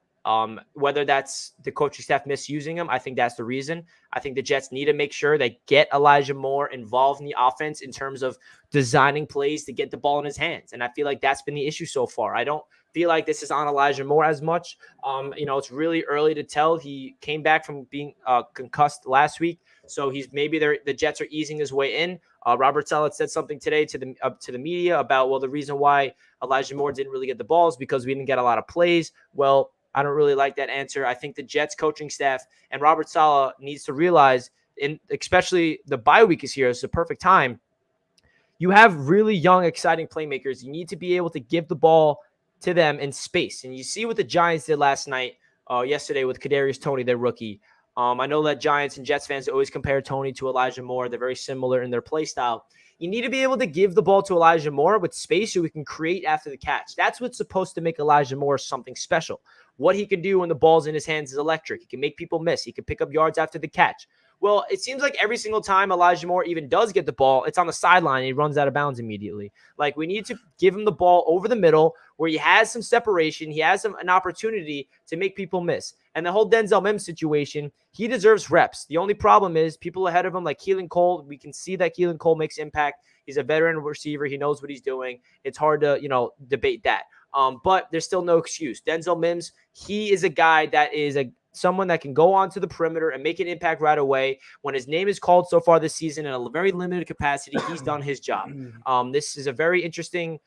Whether that's the coaching staff misusing him, I think that's the reason. I think the Jets need to make sure they get Elijah Moore involved in the offense in terms of designing plays to get the ball in his hands. And I feel like that's been the issue so far. I don't feel like this is on Elijah Moore as much. It's really early to tell. He came back from being concussed last week. So maybe the Jets are easing his way in. Robert Saleh said something today to the media about, the reason why Elijah Moore didn't really get the balls because we didn't get a lot of plays. Well, I don't really like that answer. I think the Jets coaching staff and Robert Saleh needs to realize, especially the bye week is here, it's the perfect time. You have really young, exciting playmakers. You need to be able to give the ball to them in space. And you see what the Giants did yesterday with Kadarius Toney, their rookie. I know that Giants and Jets fans always compare Toney to Elijah Moore. They're very similar in their play style. You need to be able to give the ball to Elijah Moore with space so we can create after the catch. That's what's supposed to make Elijah Moore something special. What he can do when the ball's in his hands is electric. He can make people miss. He can pick up yards after the catch. Well, it seems like every single time Elijah Moore even does get the ball, it's on the sideline and he runs out of bounds immediately. We need to give him the ball over the middle where he has some separation. He has an opportunity to make people miss. And the whole Denzel Mims situation, he deserves reps. The only problem is people ahead of him like Keelan Cole. We can see that Keelan Cole makes impact. He's a veteran receiver. He knows what he's doing. It's hard to, debate that. But there's still no excuse. Denzel Mims, he is a guy that is someone that can go onto the perimeter and make an impact right away. When his name is called so far this season in a very limited capacity, he's done his job. This is a very interesting,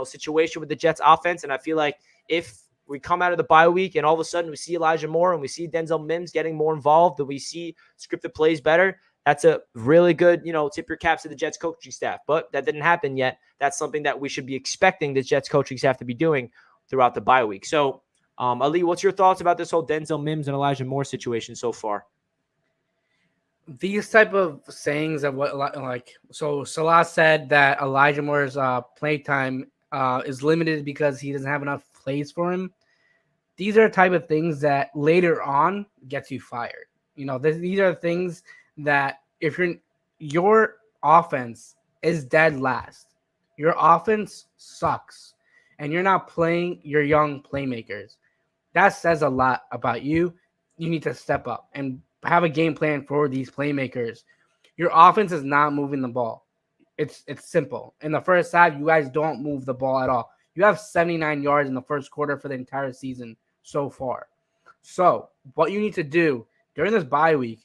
situation with the Jets offense. And I feel like if we come out of the bye week and all of a sudden we see Elijah Moore and we see Denzel Mims getting more involved, and we see scripted plays better, that's a really good, tip your caps to the Jets coaching staff. But that didn't happen yet. That's something that we should be expecting the Jets coaching staff to be doing throughout the bye week. So, Ali, what's your thoughts about this whole Denzel Mims and Elijah Moore situation so far? These type of sayings of so Salah said that Elijah Moore's play time is limited because he doesn't have enough plays for him. These are the type of things that later on gets you fired. These are things that if your offense is dead last, your offense sucks, and you're not playing your young playmakers, that says a lot about you. You need to step up and have a game plan for these playmakers. Your offense is not moving the ball. It's simple. In the first half, you guys don't move the ball at all. You have 79 yards in the first quarter for the entire season so far. So what you need to do during this bye week,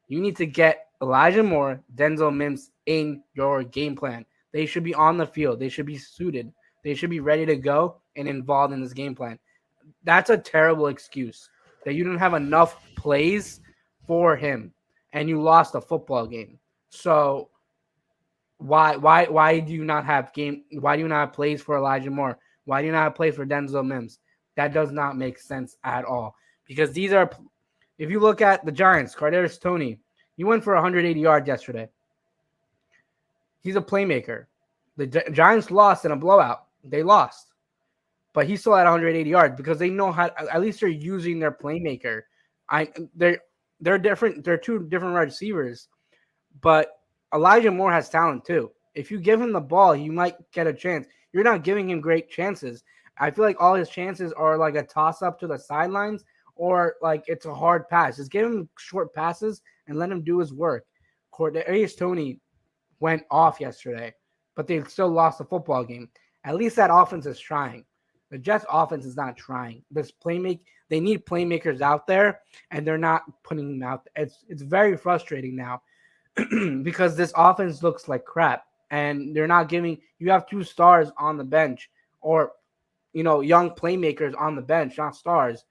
you need to get Elijah Moore, Denzel Mims in your game plan. They should be on the field. They should be suited. They should be ready to go and involved in this game plan. That's a terrible excuse that you don't have enough plays for him and you lost a football game. So why do you not have plays for Elijah Moore? Why do you not have plays for Denzel Mims? That does not make sense at all. Because if you look at the Giants, Kadarius Toney, he went for 180 yards yesterday. He's a playmaker. The Giants lost in a blowout. They lost. But he still had 180 yards because they know how. At least they're using their playmaker. They're different. They're two different wide receivers, but Elijah Moore has talent too. If you give him the ball, you might get a chance. You're not giving him great chances. I feel like all his chances are like a toss up to the sidelines or like it's a hard pass. Just give him short passes and let him do his work. Kadarius Toney went off yesterday, but they still lost the football game. At least that offense is trying. The Jets offense is not trying. They need playmakers out there, and they're not putting them out there. It's very frustrating now because this offense looks like crap, and they're not giving. You have 2 stars on the bench, or young playmakers on the bench, not stars,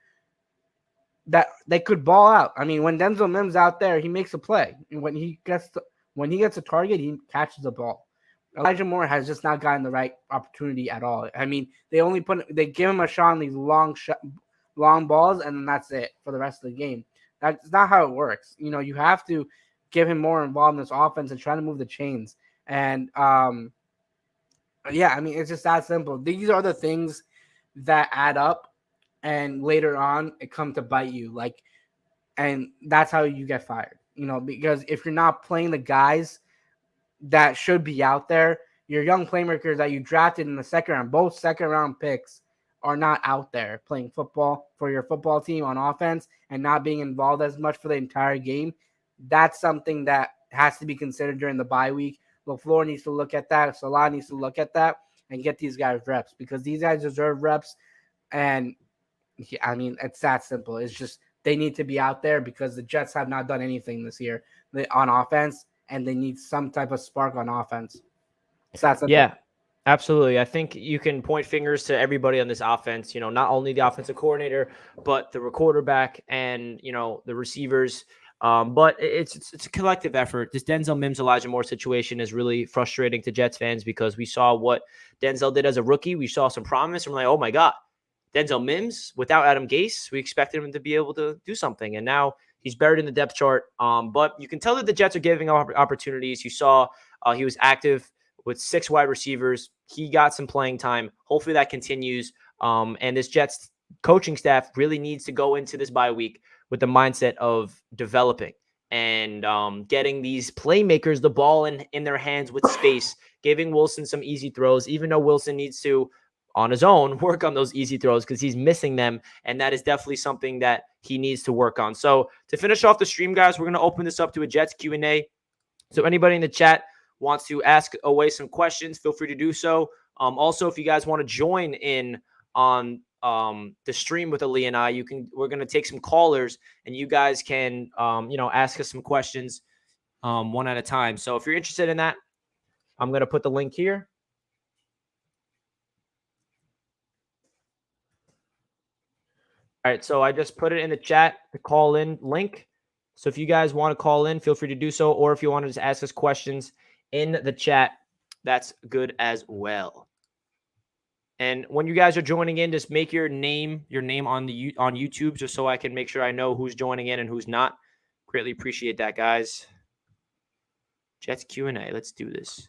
that they could ball out. I mean, when Denzel Mims out there, he makes a play, and when he gets a target, he catches the ball. Elijah Moore has just not gotten the right opportunity at all. I mean, they give him a shot on these long balls, and then that's it for the rest of the game. That's not how it works. You have to give him more involved in this offense and try to move the chains. And it's just that simple. These are the things that add up, and later on it comes to bite you. And that's how you get fired. Because if you're not playing the guys that should be out there, your young playmakers that you drafted in the second round, both second round picks, are not out there playing football for your football team on offense and not being involved as much for the entire game. That's something that has to be considered during the bye week. LaFleur needs to look at that. Salah needs to look at that and get these guys reps because these guys deserve reps. And it's that simple. It's just they need to be out there because the Jets have not done anything this year on offense, and they need some type of spark on offense. It's that simple. Yeah, absolutely. I think you can point fingers to everybody on this offense, not only the offensive coordinator, but the quarterback and, the receivers. But it's a collective effort. This Denzel Mims, Elijah Moore situation is really frustrating to Jets fans because we saw what Denzel did as a rookie. We saw some promise and we're like, oh my God, Denzel Mims without Adam Gase, we expected him to be able to do something. And now he's buried in the depth chart. But you can tell that the Jets are giving opportunities. You saw he was active with 6 wide receivers. He got some playing time. Hopefully that continues. And this Jets coaching staff really needs to go into this bye week with the mindset of developing and getting these playmakers the ball in their hands with space, giving Wilson some easy throws, even though Wilson needs to, on his own, work on those easy throws because he's missing them. And that is definitely something that he needs to work on. So to finish off the stream, guys, we're going to open this up to a Jets Q&A. So anybody in the chat wants to ask away some questions, feel free to do so. Also, if you guys want to join in on the stream with Ali and I. We're gonna take some callers, and you guys can ask us some questions one at a time. So if you're interested in that, I'm gonna put the link here. All right, so I just put it in the chat, the call in link. So if you guys want to call in, feel free to do so. Or if you want to just ask us questions in the chat, that's good as well. And when you guys are joining in, just make your name on YouTube, just so I can make sure I know who's joining in and who's not. Greatly appreciate that, guys. Jets Q&A. Let's do this.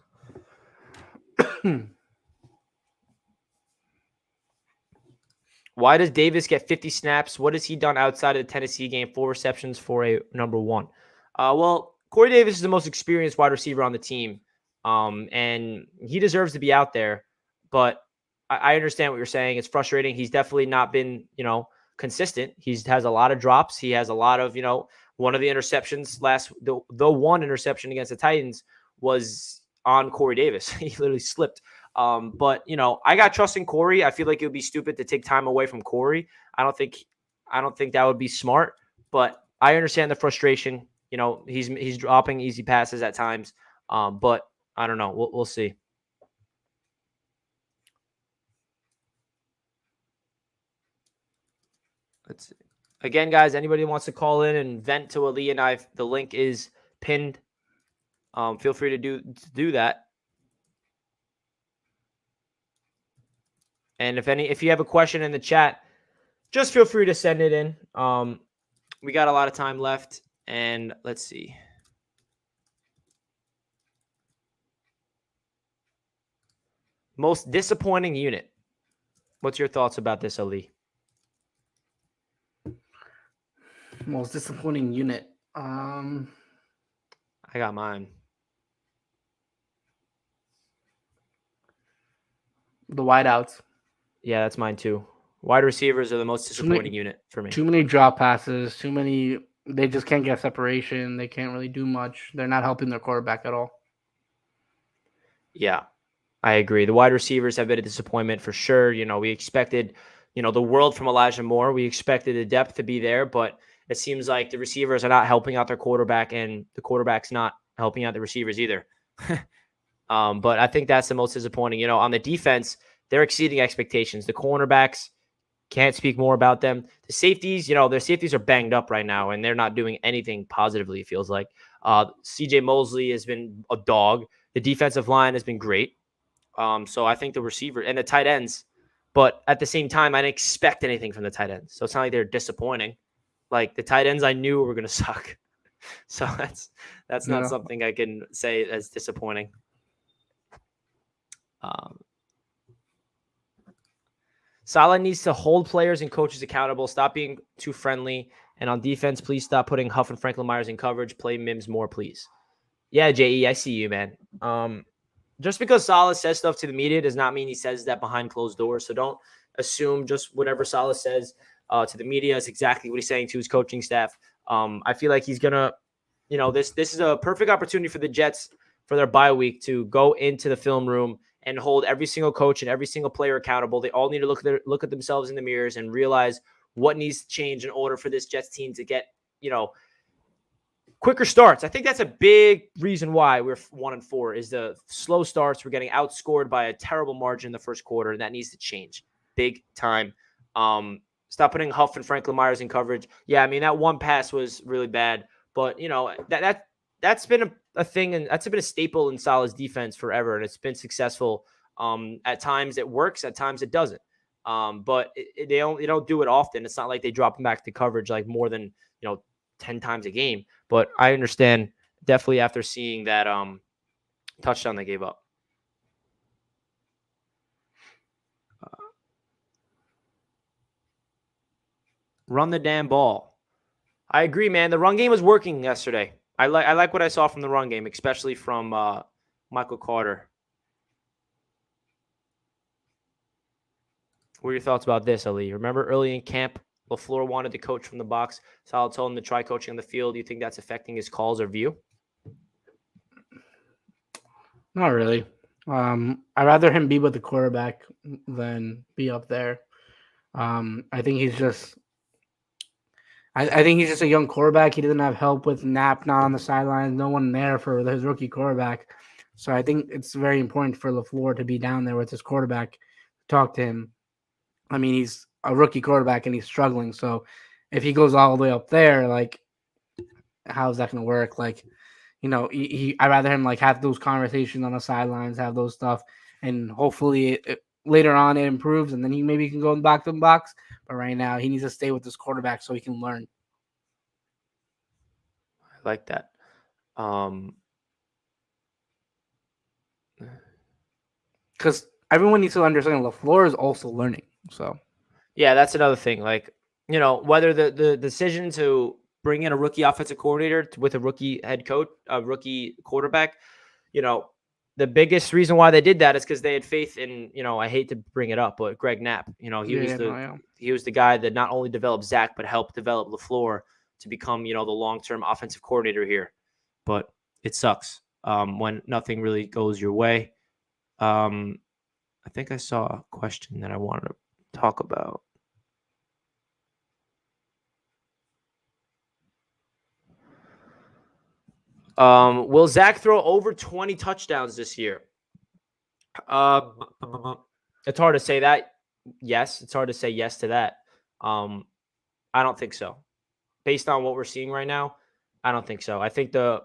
Why does Davis get 50 snaps? What has he done outside of the Tennessee game? 4 receptions for a number 1. Well, Corey Davis is the most experienced wide receiver on the team, and he deserves to be out there. But I understand what you're saying. It's frustrating. He's definitely not been, consistent. He has a lot of drops. He has a lot of, one of the interceptions the one interception against the Titans was on Corey Davis. He literally slipped. But I got trust in Corey. I feel like it would be stupid to take time away from Corey. I don't think that would be smart, but I understand the frustration. He's dropping easy passes at times. But I don't know. We'll see. Let's see. Again, guys, anybody who wants to call in and vent to Ali and I, the link is pinned. Feel free to do that. And if you have a question in the chat, just feel free to send it in. We got a lot of time left, and let's see. Most disappointing unit. What's your thoughts about this, Ali? Most disappointing unit. I got mine. The wideouts. Yeah, that's mine too. Wide receivers are the most disappointing unit for me. Too many drop passes. They just can't get separation. They can't really do much. They're not helping their quarterback at all. Yeah, I agree. The wide receivers have been a disappointment for sure. We expected, the world from Elijah Moore. We expected the depth to be there, but it seems like the receivers are not helping out their quarterback, and the quarterback's not helping out the receivers either. But I think that's the most disappointing. On the defense, they're exceeding expectations. The cornerbacks, can't speak more about them. The safeties, their safeties are banged up right now, and they're not doing anything positively, it feels like. CJ Mosley has been a dog. The defensive line has been great. So I think the receiver and the tight ends, but at the same time, I didn't expect anything from the tight ends. So it's not like they're disappointing. Like the tight ends I knew were going to suck. So that's not something I can say as disappointing. Saleh needs to hold players and coaches accountable. Stop being too friendly. And on defense, please stop putting Huff and Franklin Myers in coverage. Play Mims more, please. Yeah, J.E., I see you, man. Just because Saleh says stuff to the media does not mean he says that behind closed doors. So don't assume just whatever Saleh says to the media is exactly what he's saying to his coaching staff. I feel like he's going to, this is a perfect opportunity for the Jets for their bye week to go into the film room and hold every single coach and every single player accountable. They all need to look at themselves in the mirrors and realize what needs to change in order for this Jets team to get, quicker starts. I think that's a big reason why we're 1-4 is the slow starts. We're getting outscored by a terrible margin in the first quarter, and that needs to change big time. Stop putting Huff and Franklin Myers in coverage. Yeah, I mean, that one pass was really bad, but that's been a thing, and that's been a staple in Saleh's defense forever, and it's been successful. At times it works, at times it doesn't. But they don't do it often. It's not like they drop them back to coverage like more than 10 times a game. But I understand definitely after seeing that touchdown they gave up. Run the damn ball. I agree, man. The run game was working yesterday. I like what I saw from the run game, especially from Michael Carter. What are your thoughts about this, Ali? Remember early in camp, LaFleur wanted to coach from the box. Saleh told him to try coaching on the field. Do you think that's affecting his calls or view? Not really. I'd rather him be with the quarterback than be up there. I think he's just. I think he's just a young quarterback. He doesn't have help with Knapp not on the sidelines. No one there for his rookie quarterback. So I think it's very important for LaFleur to be down there with his quarterback, talk to him. I mean, he's a rookie quarterback and he's struggling. So if he goes all the way up there, like, how's that going to work? Like, I'd rather him like have those conversations on the sidelines, have those stuff, and hopefully later on it improves, and then he maybe can go back to the box. But right now, he needs to stay with this quarterback so he can learn. I like that. Because everyone needs to understand LaFleur is also learning. So yeah, that's another thing. Like, whether the decision to bring in a rookie offensive coordinator with a rookie head coach, a rookie quarterback, the biggest reason why they did that is because they had faith in, I hate to bring it up, but Greg Knapp, he was the guy that not only developed Zach, but helped develop LaFleur to become, the long-term offensive coordinator here. But it sucks when nothing really goes your way. I think I saw a question that I wanted to talk about. Will Zach throw over 20 touchdowns this year? It's hard to say that. Yes, it's hard to say yes to that. I don't think so. Based on what we're seeing right now, I don't think so. I think I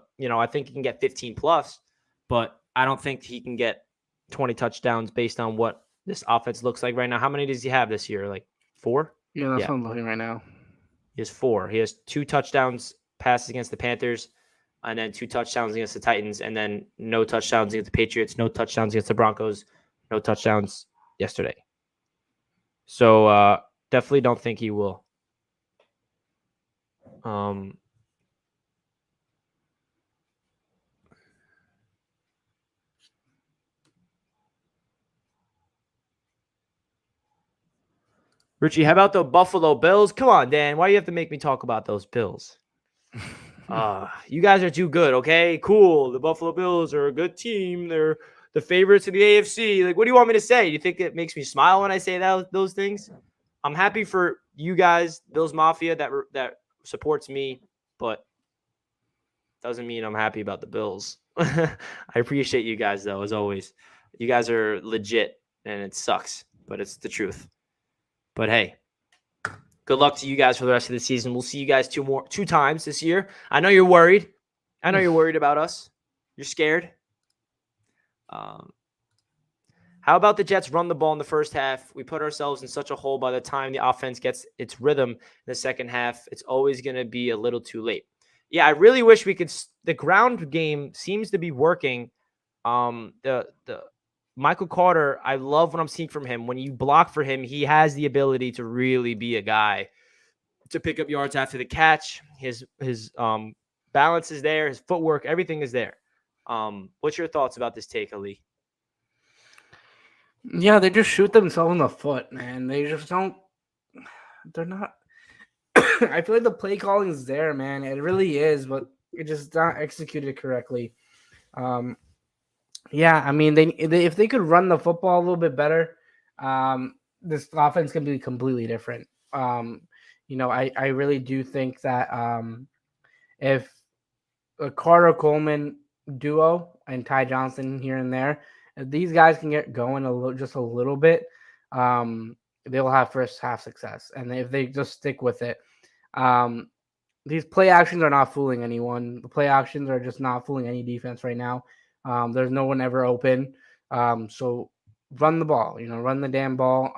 think he can get 15 plus, but I don't think he can get 20 touchdowns based on what this offense looks like right now. How many does he have this year? Like 4? yeah, that's what I'm looking right now. He has 4. He has 2 touchdowns passes against the Panthers, and then 2 touchdowns against the Titans, and then no touchdowns against the Patriots, no touchdowns against the Broncos, no touchdowns yesterday. So definitely don't think he will. Richie, how about the Buffalo Bills? Come on, Dan. Why do you have to make me talk about those Bills? You guys are too good, okay? Cool. The Buffalo Bills are a good team. They're the favorites in the AFC. Like, what do you want me to say? You think it makes me smile when I say those things? I'm happy for you guys, Bills Mafia, that supports me, but doesn't mean I'm happy about the Bills. I appreciate you guys, though, as always. You guys are legit, and it sucks, but it's the truth. But hey, good luck to you guys for the rest of the season. We'll see you guys two times this year. I know you're worried. I know you're worried about us. You're scared. How about the Jets run the ball in the first half? We put ourselves in such a hole by the time the offense gets its rhythm in the second half. It's always going to be a little too late. Yeah, I really wish we could. The ground game seems to be working. The Michael Carter, I love what I'm seeing from him. When you block for him, he has the ability to really be a guy to pick up yards after the catch. His balance is there. His footwork, everything is there. What's your thoughts about this take, Ali? Yeah, they just shoot themselves in the foot, man. They just don't. They're not. I feel like the play calling is there, man. It really is, but it just not executed correctly. Yeah, I mean, they if they could run the football a little bit better, this offense can be completely different. I really do think that if a Carter Coleman duo and Ty Johnson here and there, if these guys can get going just a little bit, they'll have first half success. And if they just stick with it, these play actions are not fooling anyone. The play actions are just not fooling any defense right now. There's no one ever open. So run the ball, run the damn ball,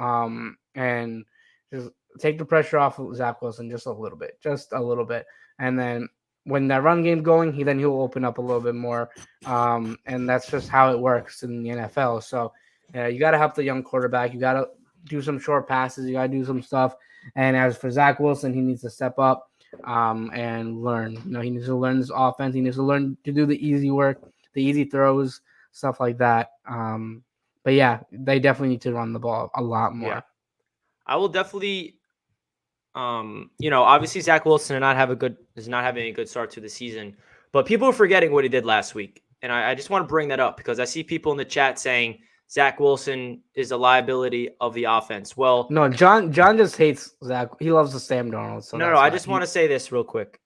and just take the pressure off of Zach Wilson just a little bit. And then when that run game's going, he'll open up a little bit more. And that's just how it works in the NFL. So you got to help the young quarterback. You got to do some short passes. You got to do some stuff. And as for Zach Wilson, he needs to step up and learn. He needs to learn this offense. He needs to learn to do the easy work, the easy throws, stuff like that. But yeah, they definitely need to run the ball a lot more. Yeah. I will definitely, obviously Zach Wilson is not having a good start to the season, but people are forgetting what he did last week. And I just want to bring that up because I see people in the chat saying Zach Wilson is a liability of the offense. Well, No, John just hates Zach. He loves the Sam Darnold, so no, that's I why. just want to say this real quick.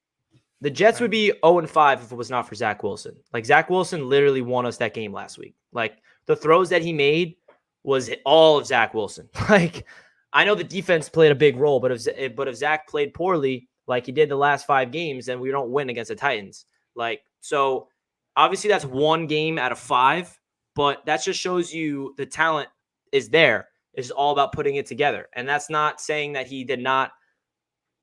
The Jets would be 0-5 if it was not for Zach Wilson. Like, Zach Wilson literally won us that game last week. Like, the throws that he made was all of Zach Wilson. Like, I know the defense played a big role, but if Zach played poorly like he did the last 5 games, then we don't win against the Titans. Like, so obviously that's one game out of 5, but that just shows you the talent is there. It's all about putting it together. And that's not saying that he did not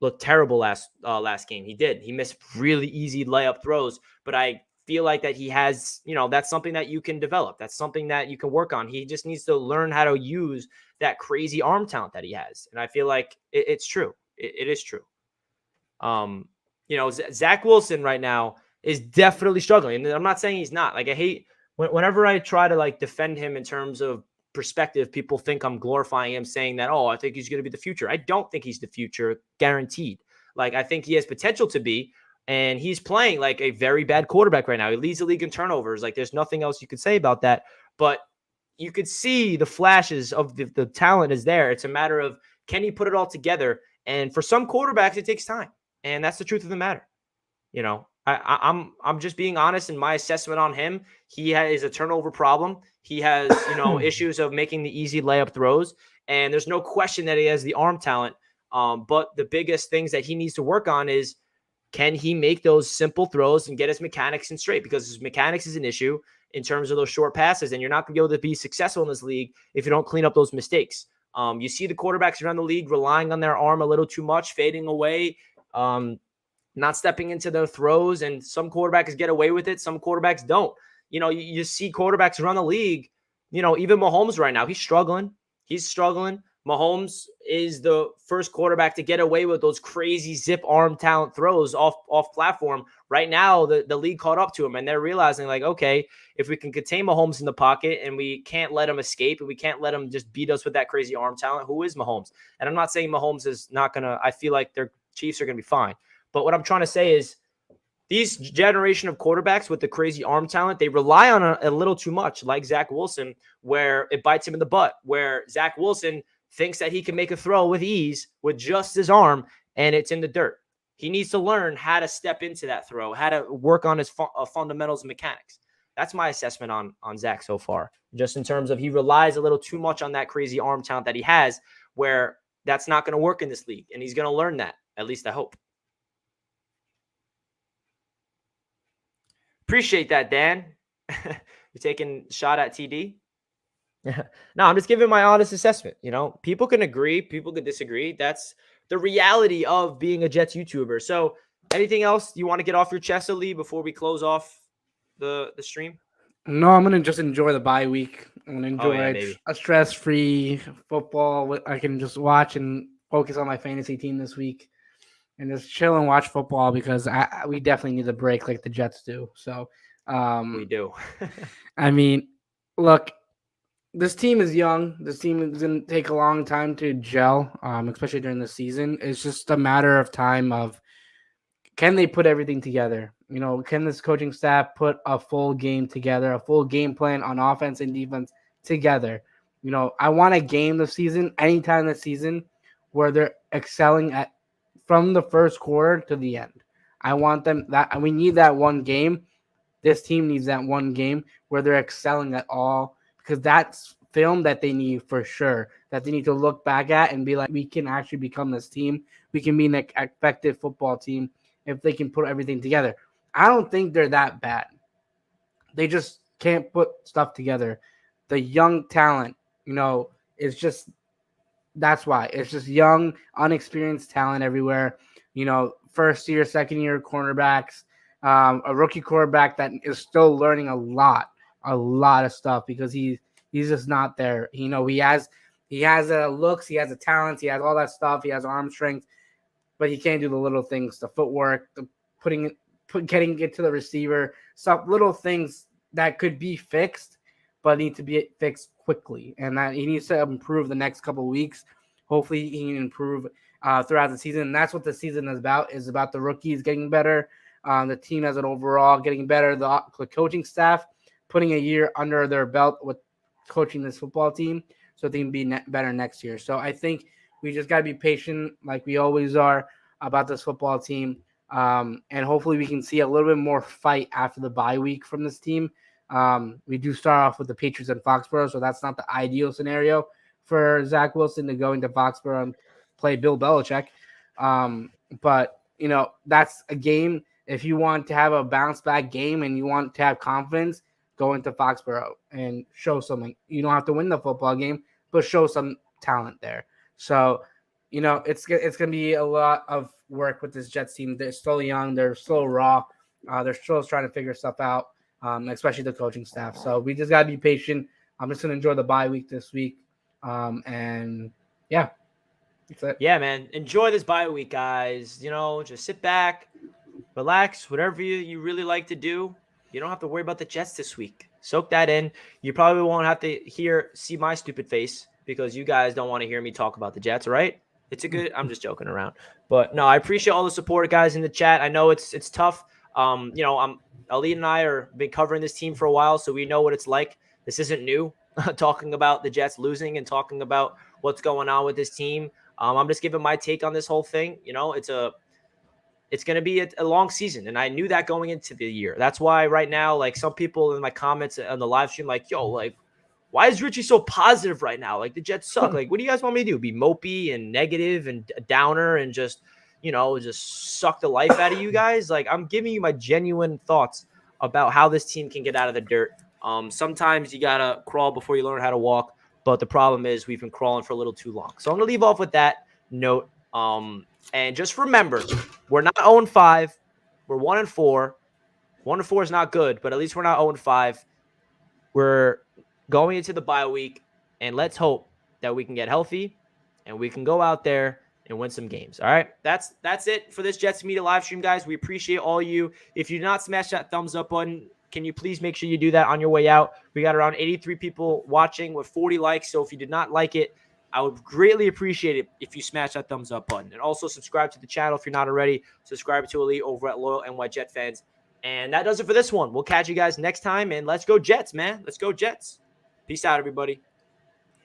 look terrible last game. He did. He missed really easy layup throws, but I feel like that he has, that's something that you can develop. That's something that you can work on. He just needs to learn how to use that crazy arm talent that he has. And I feel like it's true. It is true. Zach Wilson right now is definitely struggling. And I'm not saying he's not. Like, I hate whenever I try to like defend him in terms of perspective, people think I'm glorifying him, saying that, oh, I think he's going to be the future. I don't think he's the future, guaranteed. Like, I think he has potential to be, and he's playing like a very bad quarterback right now. He leads the league in turnovers. Like, there's nothing else you could say about that. But you could see the flashes of the talent is there. It's a matter of, can he put it all together? And for some quarterbacks, it takes time. And that's the truth of the matter. I'm just being honest in my assessment on him. He is a turnover problem. He has, issues of making the easy layup throws. And there's no question that he has the arm talent. But the biggest things that he needs to work on is, can he make those simple throws and get his mechanics in straight? Because his mechanics is an issue in terms of those short passes. And you're not going to be able to be successful in this league if you don't clean up those mistakes. You see the quarterbacks around the league relying on their arm a little too much, fading away, not stepping into their throws. And some quarterbacks get away with it. Some quarterbacks don't. You see quarterbacks around the league, even Mahomes right now, he's struggling. Mahomes is the first quarterback to get away with those crazy zip arm talent throws off platform. Right now, the league caught up to him, and they're realizing, like, okay, if we can contain Mahomes in the pocket and we can't let him escape and we can't let him just beat us with that crazy arm talent, who is Mahomes? And I'm not saying Mahomes is not going to – I feel like their Chiefs are going to be fine. But what I'm trying to say is, these generation of quarterbacks with the crazy arm talent, they rely on a little too much, like Zach Wilson, where it bites him in the butt, where Zach Wilson thinks that he can make a throw with ease with just his arm, and it's in the dirt. He needs to learn how to step into that throw, how to work on his fundamentals and mechanics. That's my assessment on Zach so far, just in terms of he relies a little too much on that crazy arm talent that he has, where that's not going to work in this league, and he's going to learn that, at least I hope. Appreciate that, Dan. You're taking a shot at TD? No, I'm just giving my honest assessment. People can agree, people can disagree. That's the reality of being a Jets YouTuber. So anything else you want to get off your chest, Ali, before we close off the stream? No, I'm going to just enjoy the bye week. I'm going to enjoy a stress-free football. I can just watch and focus on my fantasy team this week and just chill and watch football, because we definitely need a break like the Jets do. So we do. I mean, look, this team is young. This team is going to take a long time to gel, especially during the season. It's just a matter of time of, can they put everything together? Can this coaching staff put a full game together, a full game plan on offense and defense together? I want a game this season, anytime this season, where they're excelling from the first quarter to the end. I want them that we need that one game. This team needs that one game where they're excelling at all, because that's film that they need for sure, that they need to look back at and be like, we can actually become this team. We can be an effective football team if they can put everything together. I don't think they're that bad. They just can't put stuff together. The young talent, is just, that's why. It's just young, unexperienced talent everywhere. First year, second year cornerbacks, a rookie quarterback that is still learning a lot of stuff, because he's just not there. He has looks, he has the talents, he has all that stuff, he has arm strength, but he can't do the little things, the footwork, the getting it to the receiver, stuff, little things that could be fixed, but need to be fixed quickly. And that he needs to improve the next couple of weeks. Hopefully he can improve throughout the season. And that's what the season is about the rookies getting better, the team as an overall getting better, the coaching staff putting a year under their belt with coaching this football team so they can be better next year. So I think we just got to be patient like we always are about this football team. And hopefully we can see a little bit more fight after the bye week from this team. We do start off with the Patriots and Foxborough, so that's not the ideal scenario for Zach Wilson to go into Foxborough and play Bill Belichick. But, that's a game. If you want to have a bounce back game and you want to have confidence, go into Foxborough and show something. You don't have to win the football game, but show some talent there. So, it's going to be a lot of work with this Jets team. They're still young. They're still raw. They're still trying to figure stuff out, especially the coaching staff. So we just got to be patient. I'm just going to enjoy the bye week this week. And yeah, that's it. Yeah, man. Enjoy this bye week, guys. Just sit back, relax, whatever you really like to do. You don't have to worry about the Jets this week. Soak that in. You probably won't have to see my stupid face because you guys don't want to hear me talk about the Jets, right? I'm just joking around. But no, I appreciate all the support, guys, in the chat. I know it's tough. Ali and I are been covering this team for a while, so we know what it's like. This isn't new, talking about the Jets losing and talking about what's going on with this team. I'm just giving my take on this whole thing. It's going to be a long season, and I knew that going into the year. That's why right now, like some people in my comments on the live stream, like, yo, like, why is Richie so positive right now? Like, the Jets suck. Like, what do you guys want me to do? Be mopey and negative and a downer and just suck the life out of you guys? Like, I'm giving you my genuine thoughts about how this team can get out of the dirt. Sometimes you got to crawl before you learn how to walk, but the problem is we've been crawling for a little too long. So I'm going to leave off with that note. And just remember, we're not 0-5. We're 1-4. 1-4 is not good, but at least we're not 0-5. We're going into the bye week, and let's hope that we can get healthy and we can go out there and win some games. All right, that's it for this Jets Media live stream, guys. We appreciate all you. If you did not smash that thumbs up button, can you please make sure you do that on your way out? We got around 83 people watching with 40 likes, so if you did not like it, I would greatly appreciate it if you smash that thumbs up button. And also subscribe to the channel if you're not already. Subscribe to Ali over at Loyal NY Jet Fans. And that does it for this one. We'll catch you guys next time. And let's go Jets, man. Let's go Jets. Peace out, everybody.